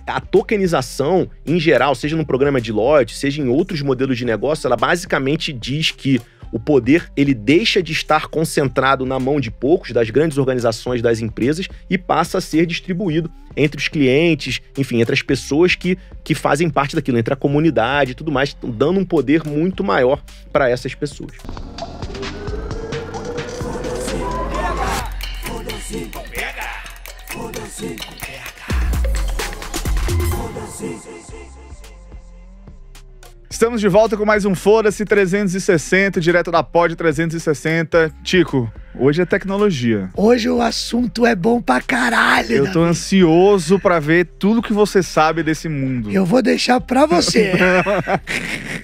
a tokenização, em geral, seja no programa de lote, seja em outros modelos de negócio, ela basicamente diz que o poder, ele deixa de estar concentrado na mão de poucos, das grandes organizações, das empresas, e passa a ser distribuído entre os clientes, enfim, entre as pessoas que fazem parte daquilo, entre a comunidade e tudo mais, dando um poder muito maior para essas pessoas. Estamos de volta com mais um Foda-se 360, direto da Pod 360. Tico, hoje é tecnologia. Hoje o assunto é bom pra caralho. Eu tô ansioso pra ver tudo que você sabe desse mundo. Eu vou deixar pra você.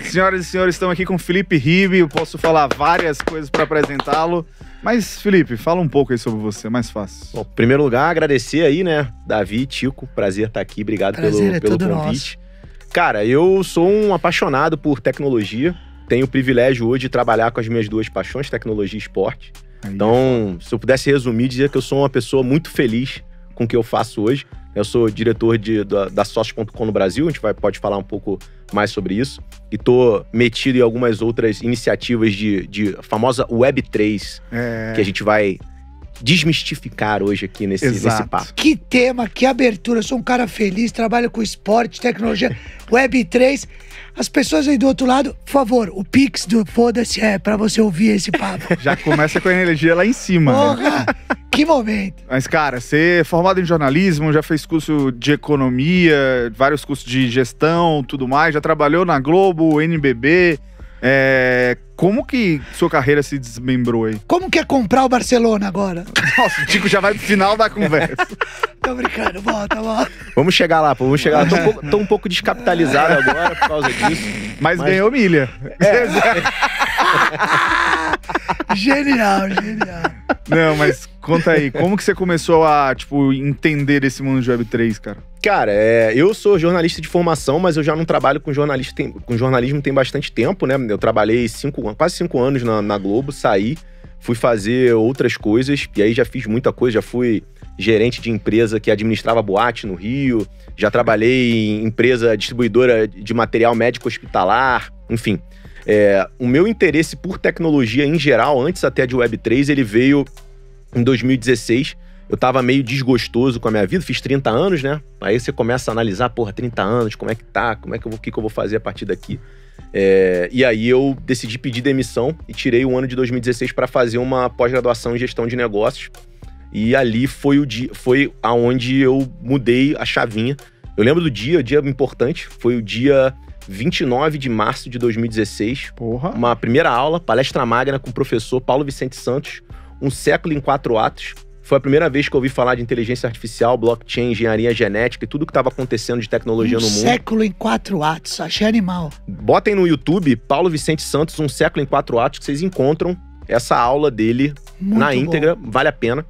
Senhoras e senhores, estamos aqui com Felipe Ribe. Eu posso falar várias coisas pra apresentá-lo. Mas, Felipe, fala um pouco aí sobre você, é mais fácil. Bom, em primeiro lugar, agradecer aí, né, Davi, Tico, prazer estar aqui, obrigado pelo convite. Nosso. Cara, eu sou um apaixonado por tecnologia, tenho o privilégio hoje de trabalhar com as minhas duas paixões, tecnologia e esporte. Aí, então, se eu pudesse resumir, dizer que eu sou uma pessoa muito feliz com o que eu faço hoje. Eu sou diretor da Sócios.com no Brasil, a gente pode falar um pouco mais sobre isso. E tô metido em algumas outras iniciativas de famosa Web3, que a gente vai desmistificar hoje aqui nesse papo. Que tema, que abertura. Eu sou um cara feliz, trabalho com esporte, tecnologia, Web3. As pessoas aí do outro lado, por favor, o Pix do Foda-se é pra você ouvir esse papo. Já começa com a energia lá em cima. Porra, né? Que momento. Mas, cara, você é formado em jornalismo, já fez curso de economia, vários cursos de gestão, tudo mais, já trabalhou na Globo, NBB. Como que sua carreira se desmembrou aí? Como que é comprar o Barcelona agora? Nossa, o Tico já vai pro final da conversa. Tô brincando, volta. Vamos chegar lá, pô, Tô um pouco descapitalizado agora por causa disso. Mas ganhou milha. Genial. Não, mas conta aí, como que você começou a, entender esse mundo de Web3, cara? Cara, eu sou jornalista de formação, mas eu já não trabalho com jornalismo tem bastante tempo, né? Eu trabalhei quase 5 anos na Globo, saí, fui fazer outras coisas, e aí já fiz muita coisa, já fui gerente de empresa que administrava boate no Rio, já trabalhei em empresa distribuidora de material médico hospitalar, enfim. O meu interesse por tecnologia em geral, antes até de Web3, ele veio em 2016. Eu tava meio desgostoso com a minha vida, fiz 30 anos, né? Aí você começa a analisar, 30 anos, como é que tá, o que eu vou fazer a partir daqui. E aí eu decidi pedir demissão e tirei o ano de 2016 para fazer uma pós-graduação em gestão de negócios. E ali foi aonde eu mudei a chavinha. Eu lembro do dia importante, foi o dia 29 de março de 2016. Porra. Uma primeira aula, palestra magna com o professor Paulo Vicente Santos, Um Século em 4 Atos. Foi a primeira vez que eu ouvi falar de inteligência artificial, blockchain, engenharia genética e tudo que estava acontecendo de tecnologia no mundo. Um Século em 4 Atos, achei animal. Botem no YouTube, Paulo Vicente Santos, Um Século em 4 Atos, que vocês encontram essa aula dele muito na íntegra, vale a pena.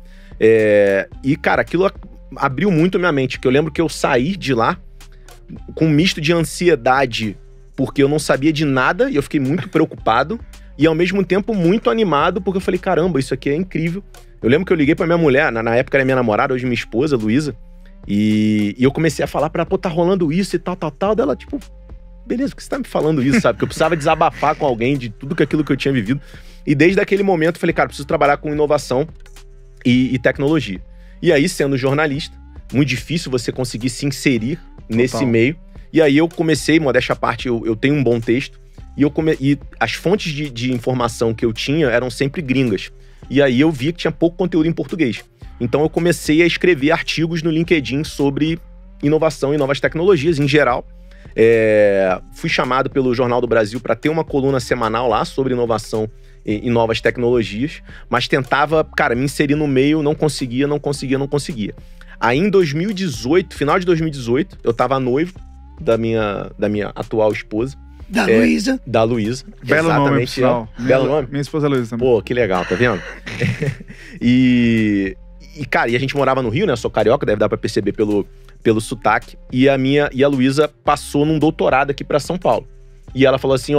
E, cara, aquilo abriu muito a minha mente, que eu lembro que eu saí de lá com um misto de ansiedade, porque eu não sabia de nada e eu fiquei muito preocupado, e ao mesmo tempo muito animado, porque eu falei, caramba, isso aqui é incrível. Eu lembro que eu liguei pra minha mulher, na época era minha namorada, hoje minha esposa, Luísa, e eu comecei a falar pra ela, tá rolando isso e tal, dela, beleza, por que você tá me falando isso, sabe? Porque eu precisava desabafar com alguém de tudo aquilo que eu tinha vivido. E desde aquele momento eu falei, cara, preciso trabalhar com inovação e tecnologia. E aí, sendo jornalista, muito difícil você conseguir se inserir nesse meio. E aí eu comecei, modéstia à parte, eu tenho um bom texto, e as fontes de informação que eu tinha eram sempre gringas. E aí eu vi que tinha pouco conteúdo em português. Então eu comecei a escrever artigos no LinkedIn sobre inovação e novas tecnologias em geral. Fui chamado pelo Jornal do Brasil para ter uma coluna semanal lá sobre inovação e novas tecnologias, mas tentava, cara, me inserir no meio, não conseguia. Aí em 2018, final de 2018, eu tava noivo da minha atual esposa. Da Luísa. Da Luísa. Belo nome, pessoal. Belo nome? Minha esposa Luísa também. Pô, que legal, tá vendo? Cara, a gente morava no Rio, né? Eu sou carioca, deve dar pra perceber pelo sotaque. E a Luísa passou num doutorado aqui pra São Paulo. E ela falou assim,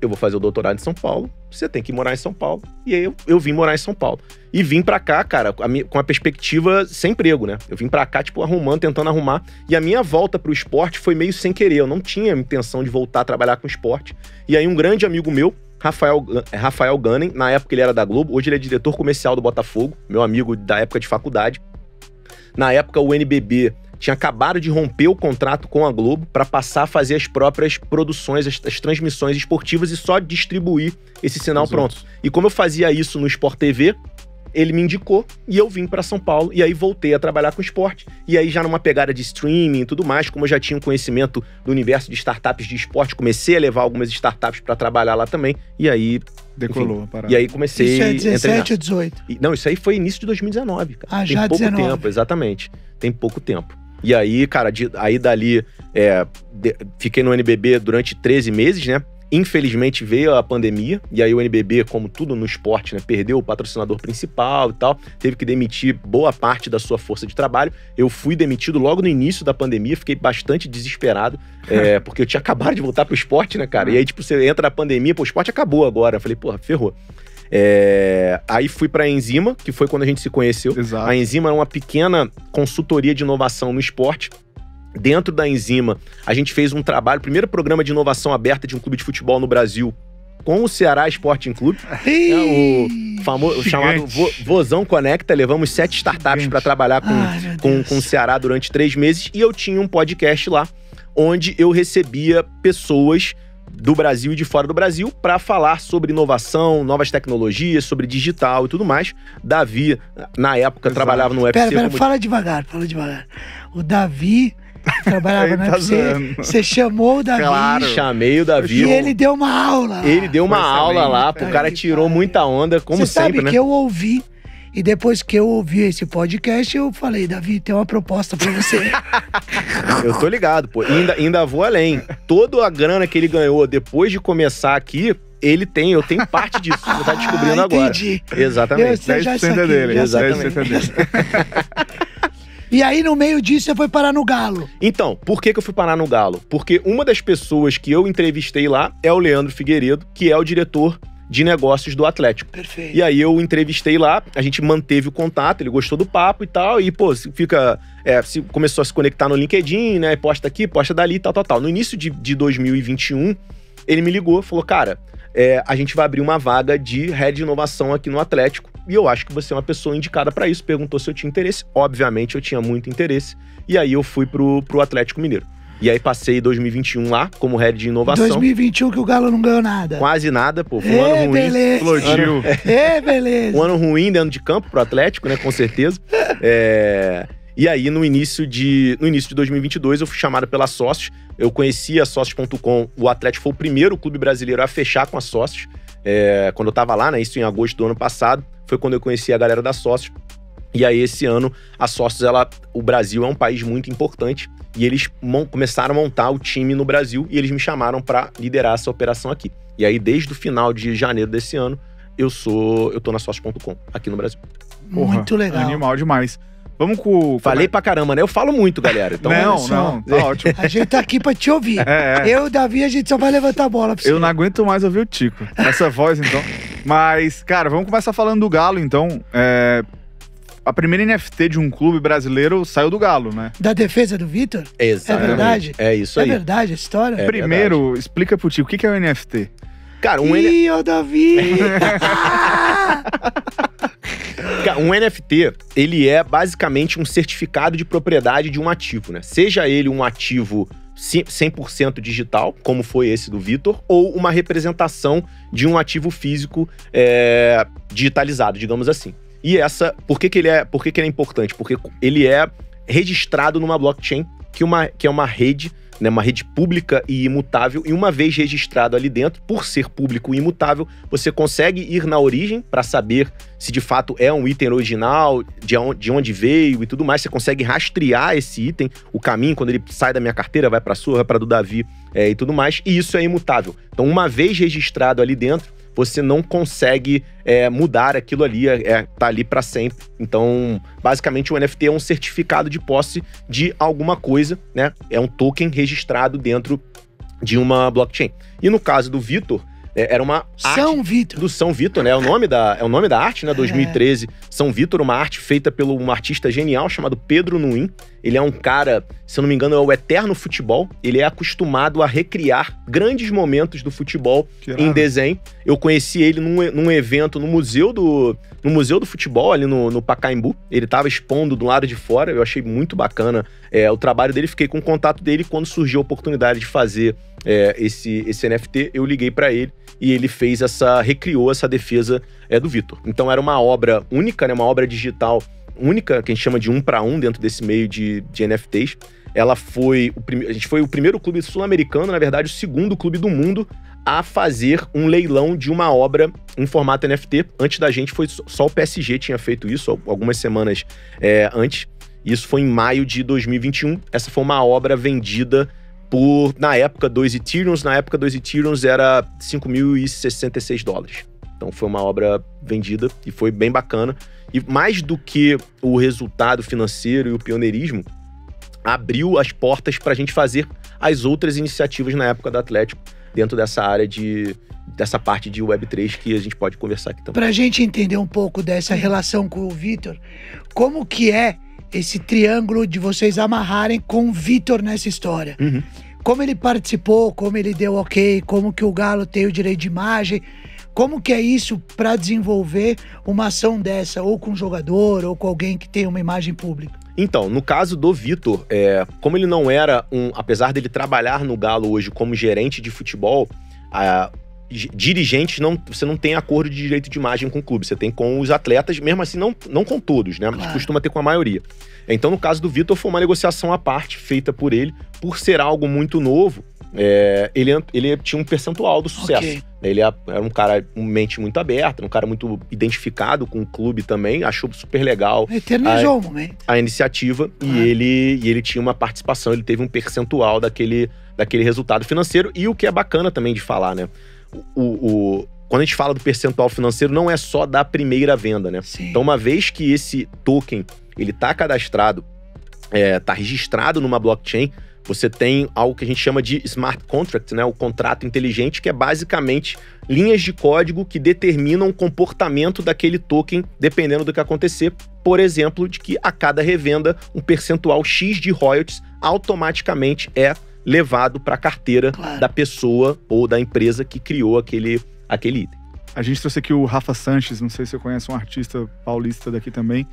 eu vou fazer o doutorado em São Paulo, você tem que morar em São Paulo. E aí eu vim morar em São Paulo. E vim pra cá, cara, com a perspectiva sem emprego, né? Eu vim pra cá, tipo, tentando arrumar. E a minha volta pro esporte foi meio sem querer. Eu não tinha intenção de voltar a trabalhar com esporte. E aí um grande amigo meu, Rafael Gunning, na época ele era da Globo, hoje ele é diretor comercial do Botafogo, meu amigo da época de faculdade. Na época o NBB tinha acabado de romper o contrato com a Globo para passar a fazer as próprias produções, as transmissões esportivas e só distribuir esse sinal pronto. E como eu fazia isso no Sport TV, ele me indicou e eu vim para São Paulo e aí voltei a trabalhar com esporte. E aí já numa pegada de streaming e tudo mais, como eu já tinha um conhecimento do universo de startups de esporte, comecei a levar algumas startups para trabalhar lá também. E aí... Decolou a parada. E aí comecei... Isso é 17 ou 18? Não, isso aí foi início de 2019, cara. Ah, já tem pouco 19. tempo, exatamente. Tem pouco tempo. E aí, cara, aí dali, fiquei no NBB durante 13 meses, né? Infelizmente veio a pandemia, e aí o NBB, como tudo no esporte, né, perdeu o patrocinador principal e tal, teve que demitir boa parte da sua força de trabalho. Eu fui demitido logo no início da pandemia, fiquei bastante desesperado, porque eu tinha acabado de voltar pro esporte, né, cara? E aí, tipo, você entra na pandemia, pô, o esporte acabou agora. Eu falei, porra, ferrou. Aí fui pra Enzima, que foi quando a gente se conheceu. Exato. A Enzima é uma pequena consultoria de inovação no esporte. Dentro da Enzima, a gente fez um trabalho, primeiro programa de inovação aberta de um clube de futebol no Brasil, com o Ceará Sporting Clube, o famoso chamado Vozão Conecta. Levamos 7 startups para trabalhar com o Ceará durante 3 meses, e eu tinha um podcast lá, onde eu recebia pessoas do Brasil e de fora do Brasil para falar sobre inovação, novas tecnologias, sobre digital e tudo mais. Davi, na época, trabalhava no UFC. Pera, fala devagar. O Davi trabalhava no UFC. Você chamou o Davi. Claro, chamei o Davi. E ele deu uma aula. Ele deu uma aula lá, o cara tirou muita onda, como Você sempre, sabe né? que eu ouvi. E depois que eu ouvi esse podcast, eu falei, Davi, tem uma proposta pra você. Eu tô ligado, pô. Ainda vou além. Toda a grana que ele ganhou depois de começar aqui, eu tenho parte disso. Você tá descobrindo agora. Entendi. Exatamente. Eu já 10% é dele. já Exatamente. 10% é dele. E aí, no meio disso, você foi parar no Galo. Então, por que eu fui parar no Galo? Porque uma das pessoas que eu entrevistei lá é o Leandro Figueiredo, que é o diretor de negócios do Atlético. Perfeito. E aí eu entrevistei lá, a gente manteve o contato, ele gostou do papo e tal, e pô, começou a se conectar no LinkedIn, né, posta aqui, posta dali, tal. No início de 2021, ele me ligou, falou, cara, a gente vai abrir uma vaga de Head de Inovação aqui no Atlético, e eu acho que você é uma pessoa indicada para isso. Perguntou se eu tinha interesse. Obviamente eu tinha muito interesse, e aí eu fui pro Atlético Mineiro. E aí passei 2021 lá, como Head de Inovação. 2021 que o Galo não ganhou nada. Quase nada, pô. Foi um ano ruim. Beleza. Explodiu. Beleza. Um ano ruim dentro de campo pro Atlético, né? Com certeza. E aí, no início de 2022, eu fui chamado pela Sócios. Eu conheci a Sócios.com. O Atlético foi o primeiro clube brasileiro a fechar com a Sócios. Quando eu tava lá, né? Isso em agosto do ano passado. Foi quando eu conheci a galera da Sócios. E aí, esse ano, a Sócios, o Brasil é um país muito importante. E eles começaram a montar o time no Brasil e eles me chamaram para liderar essa operação aqui. E aí, desde o final de janeiro desse ano, eu tô na Sócios.com, aqui no Brasil. Muito legal. Animal demais. Vamos com... Falei pra caramba, né? Eu falo muito, galera. Então, Não, tá ótimo. A gente tá aqui pra te ouvir. Eu, Davi, a gente só vai levantar a bola pra você. Eu não aguento mais ouvir o Tico. Essa voz, então. Mas, cara, vamos começar falando do Galo, então. A primeira NFT de um clube brasileiro saiu do Galo, né? Da defesa do Vitor? Exatamente. É verdade? É isso aí. É verdade a história? Primeiro, explica pro Tico, o que é o NFT? Cara, Ih, ô Davi! Um NFT, ele é basicamente um certificado de propriedade de um ativo, né? Seja ele um ativo 100% digital, como foi esse do Vitor, ou uma representação de um ativo físico digitalizado, digamos assim. E por que ele é importante? Porque ele é registrado numa blockchain, que é uma rede, né, uma rede pública e imutável, e uma vez registrado ali dentro, por ser público e imutável, você consegue ir na origem para saber se de fato é um item original, de onde veio e tudo mais. Você consegue rastrear esse item, o caminho, quando ele sai da minha carteira, vai para a sua, vai para do Davi e tudo mais, e isso é imutável. Então, uma vez registrado ali dentro, você não consegue mudar aquilo ali, tá ali para sempre. Então, basicamente, o NFT é um certificado de posse de alguma coisa, né? É um token registrado dentro de uma blockchain. E no caso do Vitor, Era uma São arte Vitor. do São Vitor, né? É o nome da arte, né? 2013. São Vitor, uma arte feita por um artista genial chamado Pedro Nuin. Ele é um cara, se eu não me engano, é o eterno futebol. Ele é acostumado a recriar grandes momentos do futebol em desenho. Eu conheci ele num evento no Museu do Futebol, ali no Pacaembu. Ele estava expondo do lado de fora. Eu achei muito bacana o trabalho dele. Fiquei com o contato dele. Quando surgiu a oportunidade de fazer esse NFT, eu liguei para ele e ele recriou essa defesa do Vitor. Então era uma obra única, né? Uma obra digital única, que a gente chama de 1 para 1 dentro desse meio de NFTs. A gente foi o primeiro clube sul-americano, na verdade, o segundo clube do mundo a fazer um leilão de uma obra em formato NFT. Antes da gente, foi só o PSG tinha feito isso, algumas semanas antes. Isso foi em maio de 2021. Essa foi uma obra vendida por, na época, 2 Ethereums. Na época, 2 Ethereums era $5.066. Então foi uma obra vendida e foi bem bacana. E mais do que o resultado financeiro e o pioneirismo, abriu as portas para a gente fazer as outras iniciativas na época do Atlético, dentro dessa área dessa parte de Web3 que a gente pode conversar aqui também. Para a gente entender um pouco dessa relação com o Vitor, como que é esse triângulo de vocês amarrarem com o Vitor nessa história? Uhum. Como ele participou, como ele deu ok, como que o Galo tem o direito de imagem, como que é isso para desenvolver uma ação dessa, ou com um jogador, ou com alguém que tem uma imagem pública? Então, no caso do Vitor, como ele não era apesar dele trabalhar no Galo hoje como gerente de futebol, dirigentes, você não tem acordo de direito de imagem com o clube, você tem com os atletas, mesmo assim não com todos, né? Mas costuma ter com a maioria. Então, no caso do Vitor, foi uma negociação à parte, feita por ele, por ser algo muito novo. Ele tinha um percentual do sucesso. Okay. Ele era um cara com mente muito aberta, um cara muito identificado com o clube também, achou super legal eternizou o momento. A iniciativa, e ele tinha uma participação, ele teve um percentual daquele resultado financeiro. E o que é bacana também de falar, né? Quando a gente fala do percentual financeiro, não é só da primeira venda, né? Sim. Então, uma vez que esse token ele tá cadastrado, tá registrado numa blockchain, você tem algo que a gente chama de smart contract, né? O contrato inteligente, que é basicamente linhas de código que determinam o comportamento daquele token, dependendo do que acontecer. Por exemplo, de que a cada revenda, um percentual X de royalties automaticamente é levado para a carteira da pessoa ou da empresa que criou aquele item. A gente trouxe aqui o Rafa Sanches, não sei se você conhece, um artista paulista daqui também.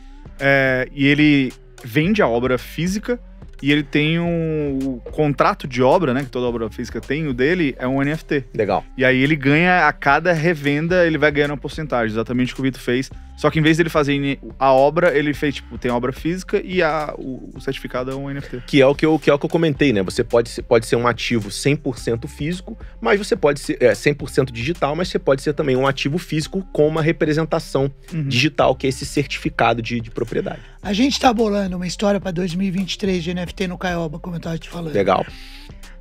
E ele vende a obra física e ele tem o contrato de obra, né? Que toda obra física tem, o dele é um NFT. Legal. E aí ele ganha, a cada revenda, ele vai ganhando uma porcentagem, exatamente o que o Vitor fez. Só que em vez dele fazer a obra, ele fez, tem a obra física e o certificado é um NFT. Que é o que eu comentei, né? Você pode ser um ativo 100% físico, mas você pode ser 100% digital, mas você pode ser também um ativo físico com uma representação digital, que é esse certificado de propriedade. A gente tá bolando uma história para 2023 de NFT no Caioba, como eu tava te falando. Legal.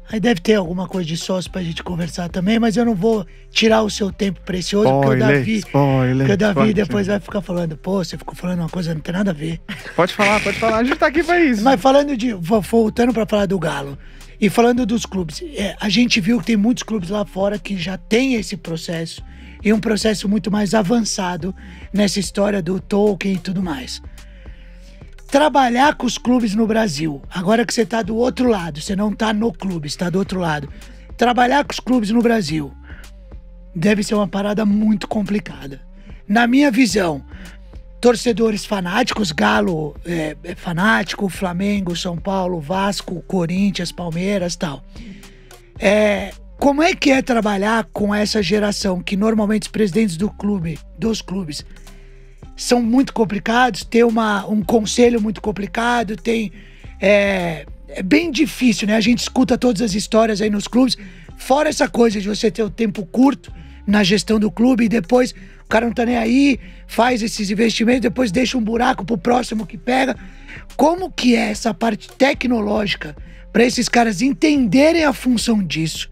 Aí deve ter alguma coisa de sócio pra gente conversar também, mas eu não vou tirar o seu tempo precioso, porque o Davi depois vai ficar falando, você ficou falando uma coisa que não tem nada a ver. Pode falar, a gente tá aqui pra isso. Mas voltando pra falar do Galo, e falando dos clubes, a gente viu que tem muitos clubes lá fora que já tem esse processo, e um processo muito mais avançado nessa história do token e tudo mais. Trabalhar com os clubes no Brasil, agora que você tá do outro lado, você não tá no clube, você tá do outro lado. Trabalhar com os clubes no Brasil deve ser uma parada muito complicada. Na minha visão, torcedores fanáticos, Galo é fanático, Flamengo, São Paulo, Vasco, Corinthians, Palmeiras, tal. Como é que é trabalhar com essa geração que normalmente os presidentes dos clubes são muito complicados, tem um conselho muito complicado, é bem difícil, né? A gente escuta todas as histórias aí nos clubes, fora essa coisa de você ter o tempo curto na gestão do clube e depois o cara não tá nem aí, faz esses investimentos, depois deixa um buraco pro próximo que pega. Como que é essa parte tecnológica para esses caras entenderem a função disso,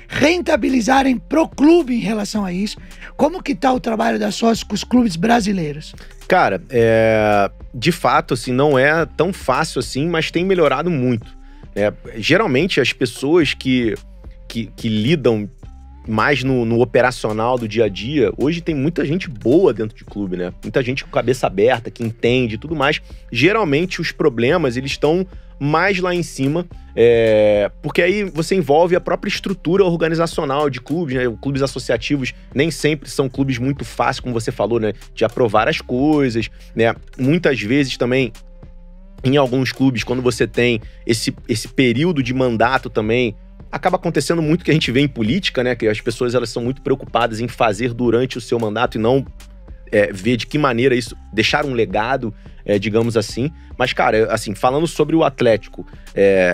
rentabilizarem pro clube em relação a isso? Como que tá o trabalho da sócio com os clubes brasileiros? Cara, de fato, assim, não é tão fácil assim, mas tem melhorado muito. Geralmente, as pessoas que lidam mais no operacional do dia a dia, hoje tem muita gente boa dentro de clube, né? Muita gente com cabeça aberta, que entende e tudo mais. Geralmente, os problemas, eles estão mais lá em cima, porque aí você envolve a própria estrutura organizacional de clubes, né? Clubes associativos nem sempre são clubes muito fáceis, como você falou, né? De aprovar as coisas, né? Muitas vezes também, em alguns clubes, quando você tem esse período de mandato também, acaba acontecendo muito que a gente vê em política, né? Que as pessoas, elas são muito preocupadas em fazer durante o seu mandato e não ver de que maneira isso, deixar um legado, digamos assim. Mas, cara, assim, falando sobre o Atlético,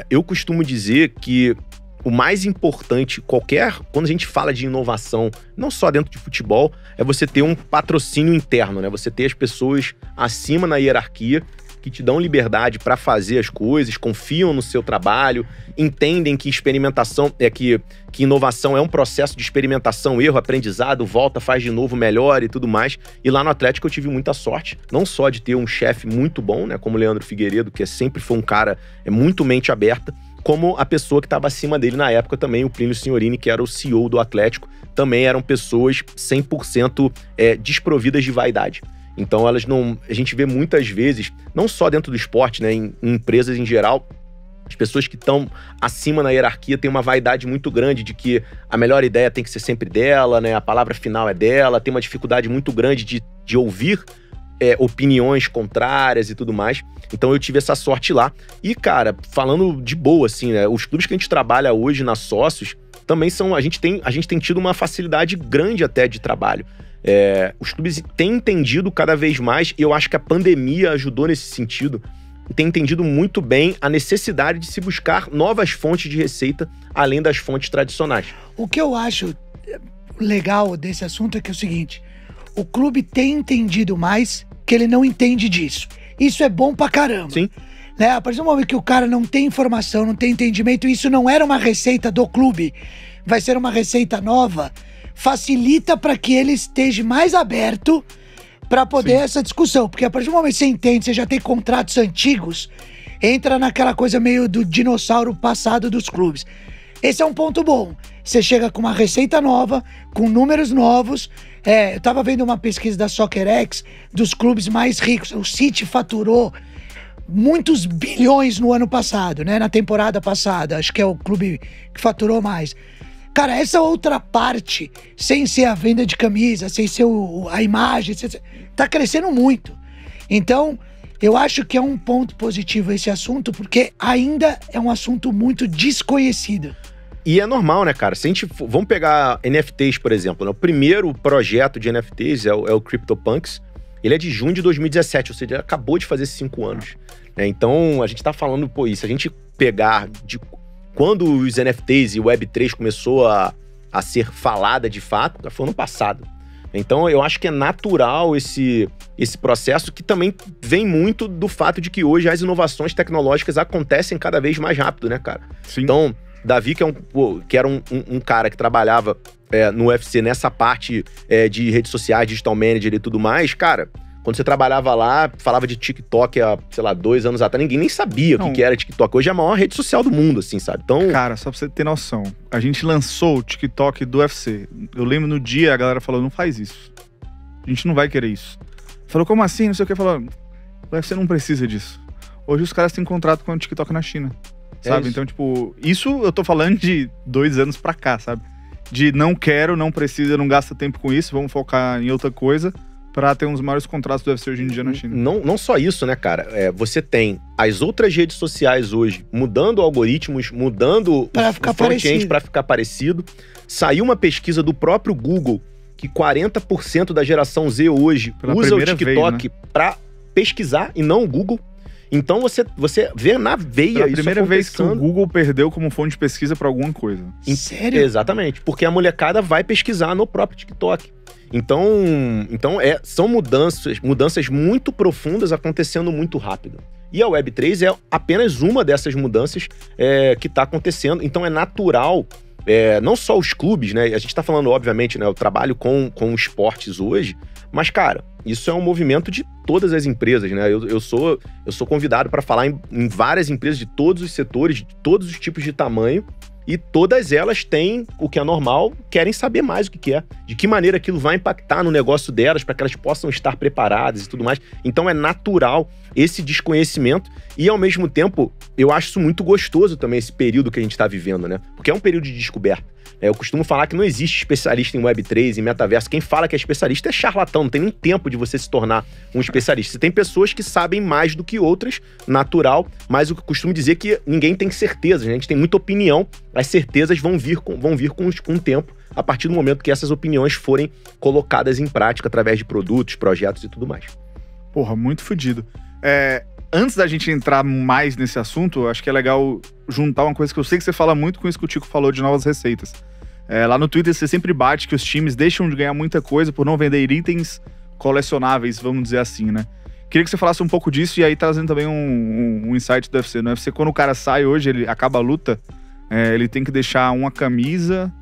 eu costumo dizer que o mais importante, quando a gente fala de inovação, não só dentro de futebol, é você ter um patrocínio interno, né? Você ter as pessoas acima na hierarquia que te dão liberdade para fazer as coisas, confiam no seu trabalho, entendem que experimentação, que inovação é um processo de experimentação, erro, aprendizado, volta, faz de novo, melhora e tudo mais. E lá no Atlético eu tive muita sorte, não só de ter um chefe muito bom, né, como o Leandro Figueiredo, que sempre foi um cara muito mente aberta, como a pessoa que estava acima dele na época também, o Plínio Signorini, que era o CEO do Atlético, também eram pessoas 100% desprovidas de vaidade. Então a gente vê muitas vezes, não só dentro do esporte, né, em empresas em geral, as pessoas que estão acima na hierarquia têm uma vaidade muito grande de que a melhor ideia tem que ser sempre dela, né, a palavra final é dela, tem uma dificuldade muito grande de ouvir opiniões contrárias e tudo mais. Então eu tive essa sorte lá. E, cara, falando de boa, assim, né, os clubes que a gente trabalha hoje na Sócios também são... A gente tem tido uma facilidade grande até de trabalho. Os clubes têm entendido cada vez mais, e eu acho que a pandemia ajudou nesse sentido, tem entendido muito bem a necessidade de se buscar novas fontes de receita, além das fontes tradicionais. O que eu acho legal desse assunto é que é o seguinte, o clube tem entendido mais que ele não entende disso. Isso é bom pra caramba. Sim. Né? A partir do momento que o cara não tem informação, não tem entendimento, isso não era uma receita do clube, vai ser uma receita nova, facilita para que ele esteja mais aberto para poder essa discussão. Porque a partir do momento que você entende, você já tem contratos antigos, entra naquela coisa meio do dinossauro passado dos clubes. Esse é um ponto bom. Você chega com uma receita nova, com números novos. Eu tava vendo uma pesquisa da SoccerX dos clubes mais ricos. O City faturou muitos bilhões no ano passado, né? Na temporada passada. Acho que é o clube que faturou mais. Cara, essa outra parte, sem ser a venda de camisa, sem ser a imagem, tá crescendo muito. Então, eu acho que é um ponto positivo esse assunto, porque ainda é um assunto muito desconhecido. E é normal, né, cara? Se a gente vamos pegar NFTs, por exemplo, né? O primeiro projeto de NFTs é o CryptoPunks. Ele é de junho de 2017, ou seja, ele acabou de fazer 5 anos. Né? Então, a gente tá falando, se a gente pegar de quando os NFTs e o Web3 começou a ser falada de fato, foi ano passado. Então, eu acho que é natural esse processo, que também vem muito do fato de que hoje as inovações tecnológicas acontecem cada vez mais rápido, né, cara? Sim. Então, Davi, que era um cara que trabalhava no UFC nessa parte de redes sociais, digital manager e tudo mais, cara... Quando você trabalhava lá, falava de TikTok há, 2 anos atrás, ninguém nem sabia o que era TikTok. Hoje é a maior rede social do mundo, assim, sabe? Então... Cara, só pra você ter noção, a gente lançou o TikTok do UFC. Eu lembro no dia, a galera falou, não faz isso. A gente não vai querer isso. Falou, como assim? Não sei o que. Falou, o UFC não precisa disso. Hoje os caras têm contrato com o TikTok na China, sabe? Então, tipo, isso eu tô falando de 2 anos pra cá, sabe? De não quero, não precisa, não gasta tempo com isso, vamos focar em outra coisa, pra ter um dos maiores contratos do UFC hoje em dia na China. Não só isso, né, cara? Você tem as outras redes sociais hoje mudando algoritmos, mudando o front-end pra ficar parecido. Saiu uma pesquisa do próprio Google que 40% da geração Z hoje usa o TikTok pra pesquisar e não o Google. Então você vê na veia isso. É a primeira vez que o Google perdeu como fonte de pesquisa pra alguma coisa. Sério? Exatamente, porque a molecada vai pesquisar no próprio TikTok. Então são mudanças muito profundas acontecendo muito rápido. E a Web3 é apenas uma dessas mudanças que está acontecendo. Então é natural, não só os clubes, né? A gente está falando, obviamente, né? Eu trabalho com esportes hoje, mas, cara, isso é um movimento de todas as empresas, né? Eu sou convidado para falar em várias empresas de todos os setores, de todos os tipos de tamanho. e todas elas têm, o que é normal, querem saber mais o que é, de que maneira aquilo vai impactar no negócio delas, para que elas possam estar preparadas e tudo mais. Então é natural esse desconhecimento e, ao mesmo tempo, eu acho isso muito gostoso também, esse período que a gente está vivendo, né? Porque é um período de descoberta. Eu costumo falar que não existe especialista em Web3, em metaverso. Quem fala que é especialista é charlatão, não tem nem tempo de você se tornar um especialista. Você tem pessoas que sabem mais do que outras, natural, mas o que eu costumo dizer é que ninguém tem certeza, né? A gente tem muita opinião, as certezas vão vir com o tempo, a partir do momento que essas opiniões forem colocadas em prática através de produtos, projetos e tudo mais. Porra, muito fodido. Antes da gente entrar mais nesse assunto, acho que é legal juntar uma coisa que eu sei que você fala muito com isso que o Tico falou de novas receitas. Lá no Twitter você sempre bate que os times deixam de ganhar muita coisa por não vender itens colecionáveis, vamos dizer assim, né? Queria que você falasse um pouco disso e aí trazendo também um insight do UFC. No UFC, quando o cara sai hoje, ele acaba a luta, ele tem que deixar uma camisa,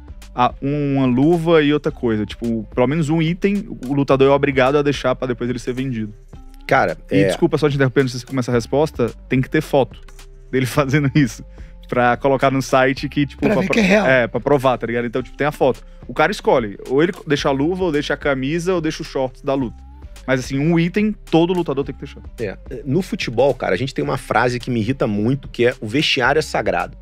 uma luva e outra coisa. Tipo, pelo menos um item, o lutador é obrigado a deixar pra depois ele ser vendido. Cara, desculpa só te interrompendo, se você começa a resposta, tem que ter foto dele fazendo isso. Pra colocar no site que, tipo... Pra ver que é real. Pra provar, tá ligado? Então, tipo, tem a foto. O cara escolhe, ou ele deixa a luva, ou deixa a camisa, ou deixa os shorts da luta. Mas, assim, um item, todo lutador tem que deixar. No futebol, cara, a gente tem uma frase que me irrita muito, que é o vestiário é sagrado.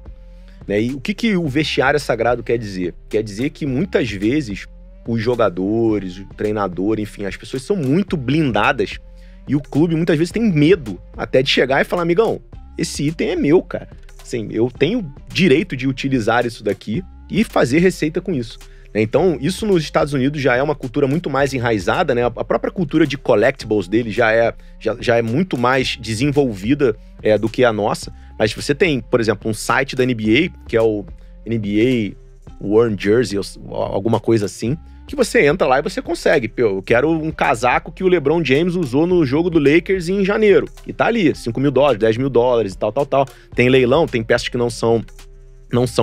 Né? E o que o vestiário é sagrado quer dizer? Quer dizer que, muitas vezes, os jogadores, o treinador, enfim, as pessoas são muito blindadas e o clube, muitas vezes, tem medo até de chegar e falar, amigão, esse item é meu, cara. Assim, eu tenho direito de utilizar isso daqui e fazer receita com isso. Então, isso nos Estados Unidos já é uma cultura muito mais enraizada, né? A própria cultura de collectibles deles já é muito mais desenvolvida do que a nossa. Mas você tem, por exemplo, um site da NBA, que é o NBA Worn Jersey, ou alguma coisa assim, que você entra lá e você consegue. Eu quero um casaco que o LeBron James usou no jogo do Lakers em janeiro. E tá ali, $5 mil, $10 mil e tal. Tem leilão, tem peças que não são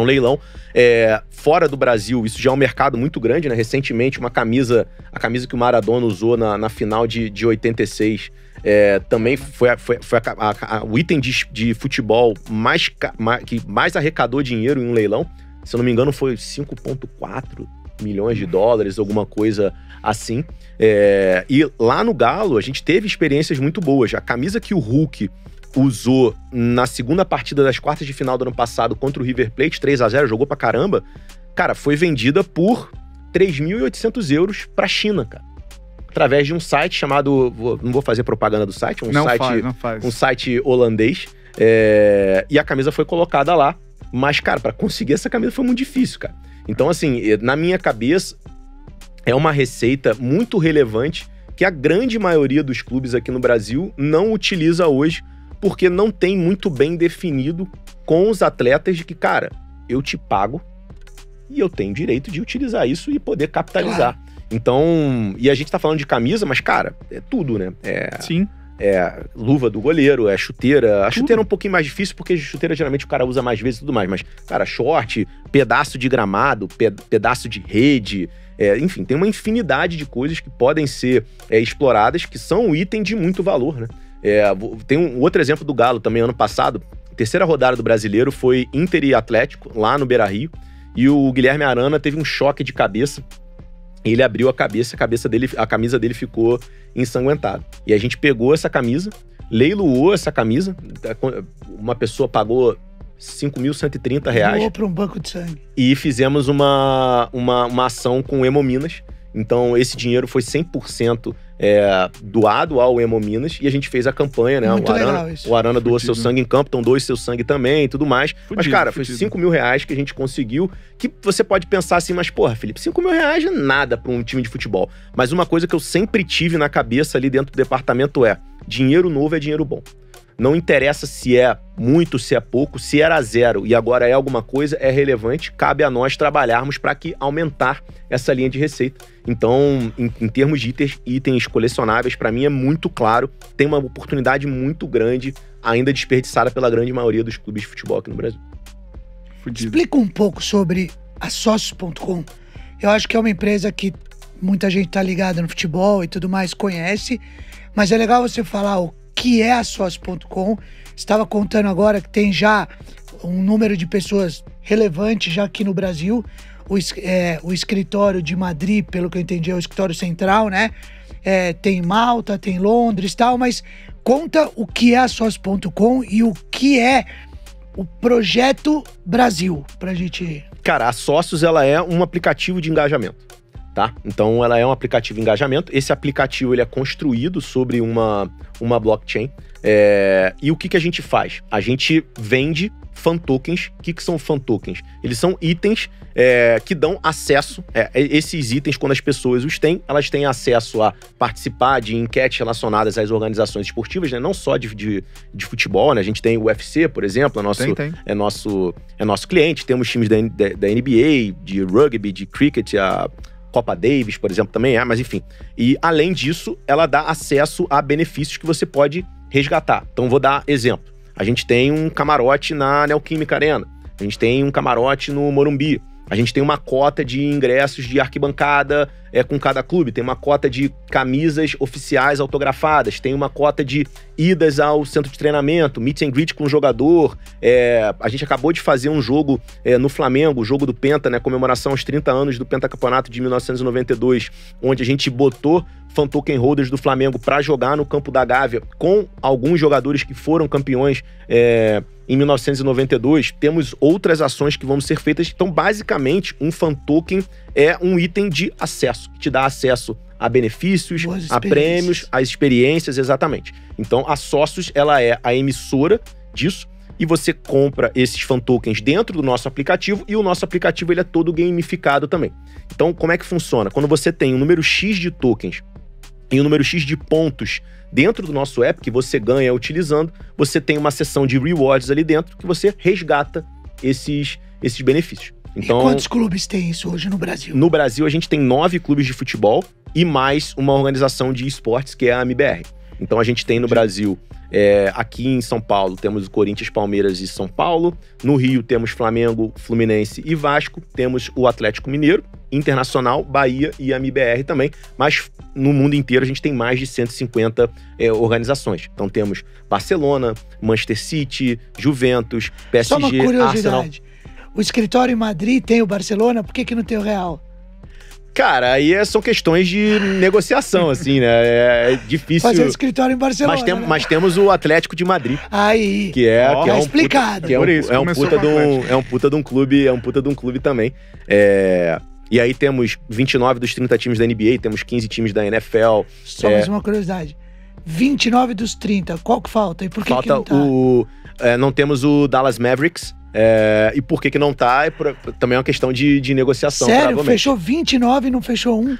leilão. Fora do Brasil, isso já é um mercado muito grande, né? Recentemente, a camisa que o Maradona usou na final de 86, também foi o item de futebol que mais arrecadou dinheiro em um leilão. Se eu não me engano, foi 5,4 milhões de dólares, alguma coisa assim. E lá no Galo, a gente teve experiências muito boas. A camisa que o Hulk usou na segunda partida das quartas de final do ano passado contra o River Plate, 3-0, jogou pra caramba, cara, foi vendida por 3.800 euros pra China, cara. Através de um site chamado... Não vou fazer propaganda do site, um site holandês. E a camisa foi colocada lá. Mas, cara, pra conseguir essa camisa foi muito difícil, cara. Então, assim, na minha cabeça, é uma receita muito relevante que a grande maioria dos clubes aqui no Brasil não utiliza hoje, porque não tem muito bem definido com os atletas de que, cara, eu te pago e eu tenho direito de utilizar isso e poder capitalizar. Claro. Então, e a gente tá falando de camisa, mas, cara, é tudo, né? Sim. Luva do goleiro, chuteira. A chuteira é um pouquinho mais difícil, porque chuteira geralmente o cara usa mais vezes e tudo mais. Mas, cara, short, pedaço de gramado, pedaço de rede. Enfim, tem uma infinidade de coisas que podem ser exploradas, que são um item de muito valor, né? Tem um outro exemplo do Galo também, ano passado. A terceira rodada do Brasileiro foi Inter e Atlético, lá no Beira-Rio. E o Guilherme Arana teve um choque de cabeça. Ele abriu a cabeça, a camisa dele ficou ensanguentada. E a gente pegou essa camisa, leiloou essa camisa, uma pessoa pagou R$5.130. Doou para um banco de sangue. E fizemos uma ação com o Hemominas. Então, esse dinheiro foi 100% doado ao Hemominas e a gente fez a campanha, né? O Arana doou seu sangue em campo, então doou seu sangue também e tudo mais. Mas, cara, foi R$5 mil que a gente conseguiu, que você pode pensar assim, mas, porra, Felipe, R$5 mil é nada para um time de futebol. Mas uma coisa que eu sempre tive na cabeça ali dentro do departamento dinheiro novo é dinheiro bom. Não interessa se é muito, se é pouco, se era zero e agora é alguma coisa, é relevante, cabe a nós trabalharmos para que aumentar essa linha de receita. Então, em termos de itens colecionáveis, para mim é muito claro, tem uma oportunidade muito grande, ainda desperdiçada pela grande maioria dos clubes de futebol aqui no Brasil. Explica um pouco sobre a Sócios.com. Eu acho que é uma empresa que muita gente tá ligada no futebol e tudo mais, conhece, mas é legal você falar o que é a Sócios.com. Estava contando agora que tem já um número de pessoas relevante já aqui no Brasil. O escritório de Madrid, pelo que eu entendi, é o escritório central, né? Tem Malta, tem Londres e tal, mas conta o que é a Sócio.com e o que é o Projeto Brasil, pra gente... Cara, a Sócios, ela é um aplicativo de engajamento, tá? Então, ela é um aplicativo de engajamento. Esse aplicativo, ele é construído sobre uma blockchain. E o que a gente faz? A gente vende fan tokens. O que são fan tokens? Eles são itens que dão acesso. Esses itens, quando as pessoas os têm, elas têm acesso a participar de enquetes relacionadas às organizações esportivas, né? Não só de futebol, né? A gente tem o UFC, por exemplo, é nosso cliente. Temos times da NBA, de rugby, de cricket, a Copa Davis, por exemplo, também mas enfim. E, além disso, ela dá acesso a benefícios que você pode resgatar. Então, vou dar exemplo. A gente tem um camarote na Neoquímica Arena. A gente tem um camarote no Morumbi. A gente tem uma cota de ingressos de arquibancada com cada clube. Tem uma cota de camisas oficiais autografadas. Tem uma cota de idas ao centro de treinamento, meet and greet com o jogador. A gente acabou de fazer um jogo no Flamengo, o jogo do Penta, né? Comemoração aos 30 anos do Pentacampeonato de 1992, onde a gente botou fan token holders do Flamengo para jogar no Campo da Gávea com alguns jogadores que foram campeões em 1992. Temos outras ações que vão ser feitas. Então, basicamente, um fan token é um item de acesso, que te dá acesso a benefícios, a prêmios, a experiências, exatamente. Então, a Sócios, ela é a emissora disso, e você compra esses fan tokens dentro do nosso aplicativo, e o nosso aplicativo ele é todo gamificado também. Então, como é que funciona? Quando você tem um número X de tokens e um número X de pontos dentro do nosso app, que você ganha utilizando, você tem uma seção de rewards ali dentro, que você resgata esses benefícios. Então, e quantos clubes tem isso hoje no Brasil? No Brasil, a gente tem 9 clubes de futebol e mais uma organização de esportes, que é a MBR. Então, a gente tem no Brasil, aqui em São Paulo, temos o Corinthians, Palmeiras e São Paulo. No Rio, temos Flamengo, Fluminense e Vasco. Temos o Atlético Mineiro, Internacional, Bahia e a MBR também. Mas no mundo inteiro, a gente tem mais de 150 organizações. Então, temos Barcelona, Manchester City, Juventus, PSG, Só uma curiosidade. Arsenal. O escritório em Madrid tem o Barcelona, por que não tem o Real? Cara, aí são questões de negociação, assim, né? É difícil. Fazer escritório em Barcelona. Mas temos o Atlético de Madrid. Aí. Que é um explicado. É um puta de um clube também. E aí temos 29 dos 30 times da NBA, temos 15 times da NFL. Só mais uma curiosidade. 29 dos 30, qual que falta? E por que falta que não tá? Não temos o Dallas Mavericks. E por que não tá? Também é uma questão de negociação. Sério? Fechou 29 e não fechou um?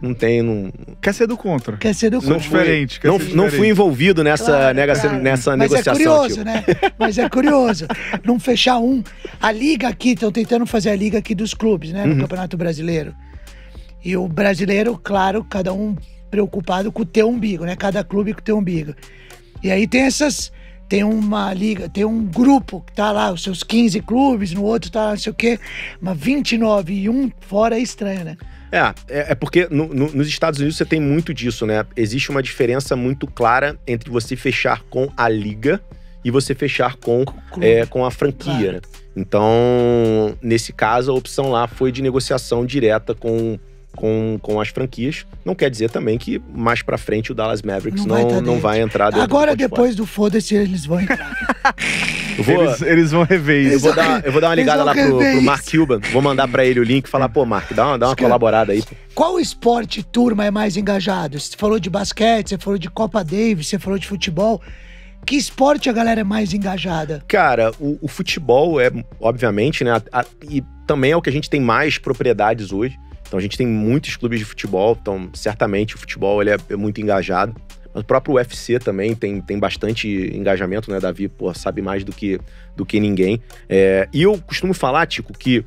Não tem... Quer ser do contra. Quer ser do contra. Diferente. Não fui envolvido nessa negociação. Mas é curioso, né? Mas é curioso. Não fechar um. A liga aqui, estão tentando fazer a liga aqui dos clubes, né? No Campeonato Brasileiro. E o brasileiro, claro, cada um preocupado com o teu umbigo, né? Cada clube com o teu umbigo. E aí tem uma liga, tem um grupo que tá lá, os seus 15 clubes, no outro tá não sei o quê, mas 29 e um fora é estranho, né? Porque nos Estados Unidos você tem muito disso, né? Existe uma diferença muito clara entre você fechar com a liga e você fechar com a franquia, claro, né? Então, nesse caso, a opção lá foi de negociação direta com as franquias. Não quer dizer também que mais pra frente o Dallas Mavericks não vai entrar dentro. Agora, depois do foda-se, eles vão entrar. Eles vão rever isso. Eu vou dar uma ligada lá pro Mark Cuban. Vou mandar pra ele o link e falar, pô, Mark, dá uma colaborada aí. Qual esporte turma é mais engajado? Você falou de basquete, você falou de Copa Davis, você falou de futebol. Que esporte a galera é mais engajada? Cara, o futebol obviamente, né? E também é o que a gente tem mais propriedades hoje. Então a gente tem muitos clubes de futebol, então certamente o futebol ele é muito engajado. Mas o próprio UFC também tem bastante engajamento, né? Davi, sabe mais do que ninguém. E eu costumo falar, Tico, que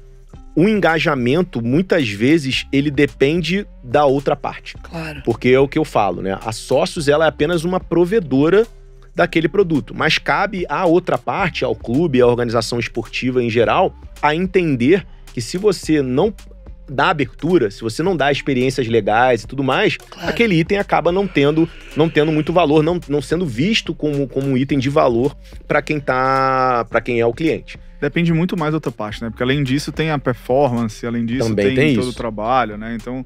o engajamento, muitas vezes, ele depende da outra parte. Claro. Porque é o que eu falo, né? A Sócios, ela é apenas uma provedora daquele produto. Mas cabe à outra parte, ao clube, à organização esportiva em geral, a entender que se você não dá abertura, se você não dá experiências legais e tudo mais, aquele item acaba não tendo muito valor, não sendo visto como um item de valor para quem é o cliente. Depende muito mais da outra parte, né? Porque além disso tem a performance, além disso Também tem isso. todo o trabalho, né? Então,